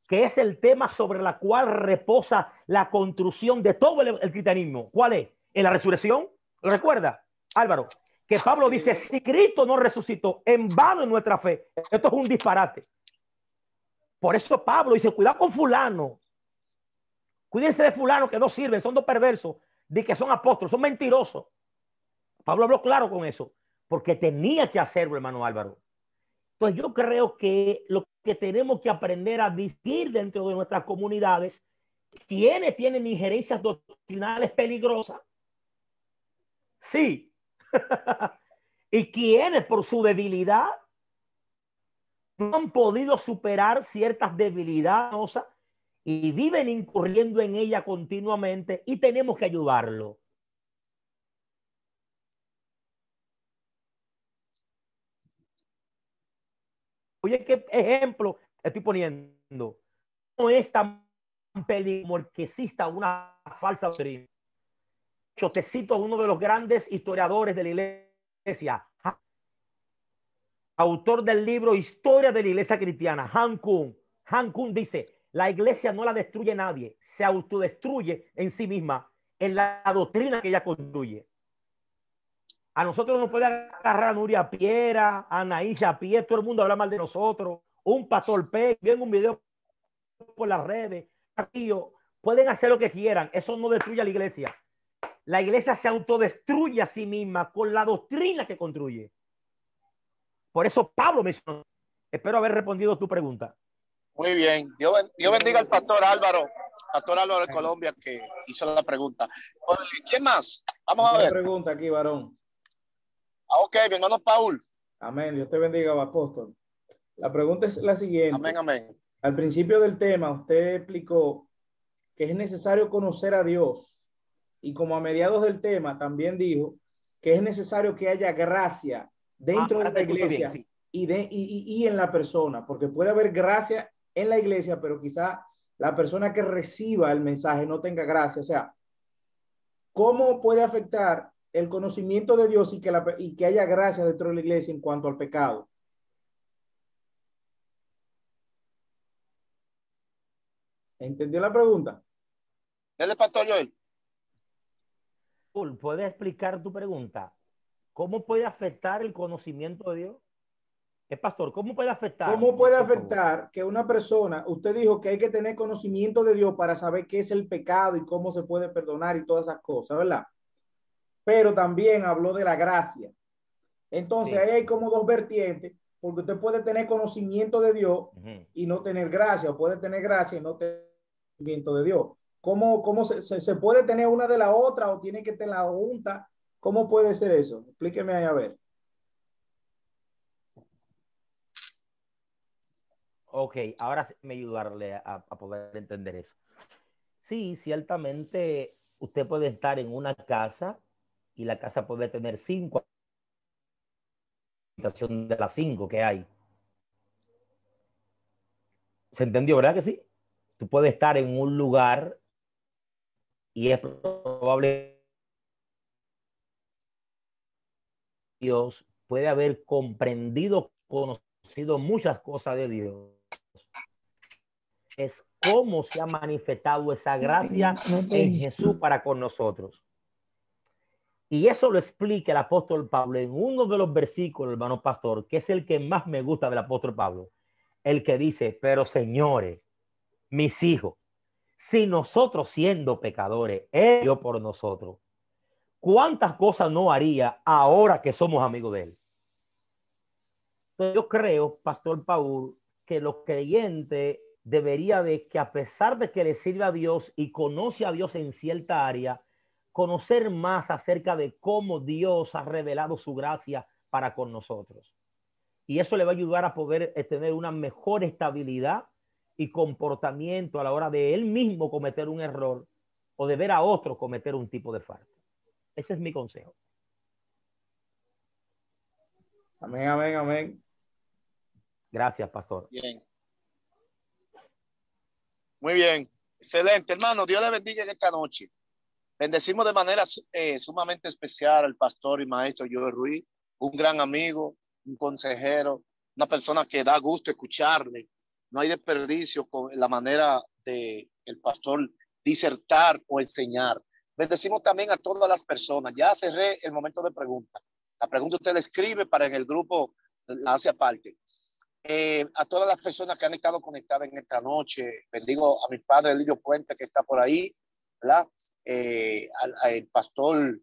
que es el tema sobre la cual reposa la construcción de todo el cristianismo. ¿Cuál es? En la resurrección. ¿Lo recuerda, Álvaro? Que Pablo dice, si Cristo no resucitó, en vano es nuestra fe. Esto es un disparate. Por eso Pablo dice, cuidado con fulano. Cuídense de fulano que no sirven, son dos perversos, de que son apóstoles, son mentirosos. Pablo habló claro con eso, porque tenía que hacerlo, hermano Álvaro. Entonces yo creo que lo que tenemos que aprender a distinguir dentro de nuestras comunidades, ¿quiénes tienen injerencias doctrinales peligrosas? Sí. Y quienes por su debilidad no han podido superar ciertas debilidades y viven incurriendo en ella continuamente y tenemos que ayudarlo. Oye, ¿qué ejemplo estoy poniendo? No es tan peligroso que exista una falsa doctrina. Yo te cito a uno de los grandes historiadores de la iglesia, autor del libro Historia de la Iglesia Cristiana, Han Kun. Han Kun dice, la iglesia no la destruye nadie, se autodestruye en sí misma, en la doctrina que ella construye. A nosotros nos puede agarrar a Nuria Piera, a Anaísa Pie, todo el mundo habla mal de nosotros, un pastor P, ven un video por las redes, pueden hacer lo que quieran, eso no destruye a la iglesia. La iglesia se autodestruye a sí misma con la doctrina que construye. Por eso Pablo mencionó. Espero haber respondido tu pregunta. Muy bien. Dios bendiga al pastor Álvaro de Colombia, que hizo la pregunta. Oye, ¿quién más? Vamos a ver. Pregunta aquí, varón. Ok, mi hermano Paul. Amén. Dios te bendiga, apóstol. La pregunta es la siguiente. Amén, amén. Al principio del tema, usted explicó que es necesario conocer a Dios. Y como a mediados del tema, también dijo que es necesario que haya gracia dentro de la iglesia bien, sí. y en la persona, porque puede haber gracia en la iglesia, pero quizá la persona que reciba el mensaje no tenga gracia. O sea, ¿cómo puede afectar el conocimiento de Dios y que haya gracia dentro de la iglesia en cuanto al pecado? ¿Entendió la pregunta? Dale, pastor Joel. ¿Puedes explicar tu pregunta? ¿Cómo puede afectar el conocimiento de Dios? Pastor, ¿cómo puede afectar? ¿Cómo puede afectar que una persona, usted dijo que hay que tener conocimiento de Dios para saber qué es el pecado y cómo se puede perdonar y todas esas cosas, ¿verdad? Pero también habló de la gracia. Entonces, sí, ahí hay como dos vertientes, porque usted puede tener conocimiento de Dios y no tener gracia, o puede tener gracia y no tener conocimiento de Dios. ¿Cómo se puede tener una de la otra o tiene que tener la junta? ¿Cómo puede ser eso? Explíqueme ahí a ver. Ok, ahora me ayudarle a poder entender eso. Sí, ciertamente usted puede estar en una casa y la casa puede tener 5 habitaciones de las 5 que hay. ¿Se entendió, verdad que sí? Tú puedes estar en un lugar y es probable que Dios puede haber comprendido, conocido muchas cosas de Dios. Es cómo se ha manifestado esa gracia en Jesús para con nosotros. Y eso lo explica el apóstol Pablo en uno de los versículos, hermano pastor, que es el que más me gusta del apóstol Pablo. El que dice, pero señores, mis hijos, si nosotros siendo pecadores, Él dio por nosotros, ¿cuántas cosas no haría ahora que somos amigos de Él? Entonces yo creo, pastor Paul, que los creyentes debería de que a pesar de que le sirve a Dios y conoce a Dios en cierta área, conocer más acerca de cómo Dios ha revelado su gracia para con nosotros. Y eso le va a ayudar a poder tener una mejor estabilidad y comportamiento a la hora de él mismo cometer un error o de ver a otro cometer un tipo de falta. Ese es mi consejo. Amén, amén, amén. Gracias, pastor. Bien. Muy bien. Excelente, hermano. Dios le bendiga en esta noche. Bendecimos de manera sumamente especial al pastor y maestro Joel Ruiz, un gran amigo, un consejero, una persona que da gusto escucharle. No hay desperdicio con la manera de el pastor disertar o enseñar. Bendecimos también a todas las personas. Ya cerré el momento de pregunta. La pregunta usted la escribe para en el grupo la hace aparte. A todas las personas que han estado conectadas en esta noche, bendigo a mi padre Lidio Puente que está por ahí, ¿verdad? Al pastor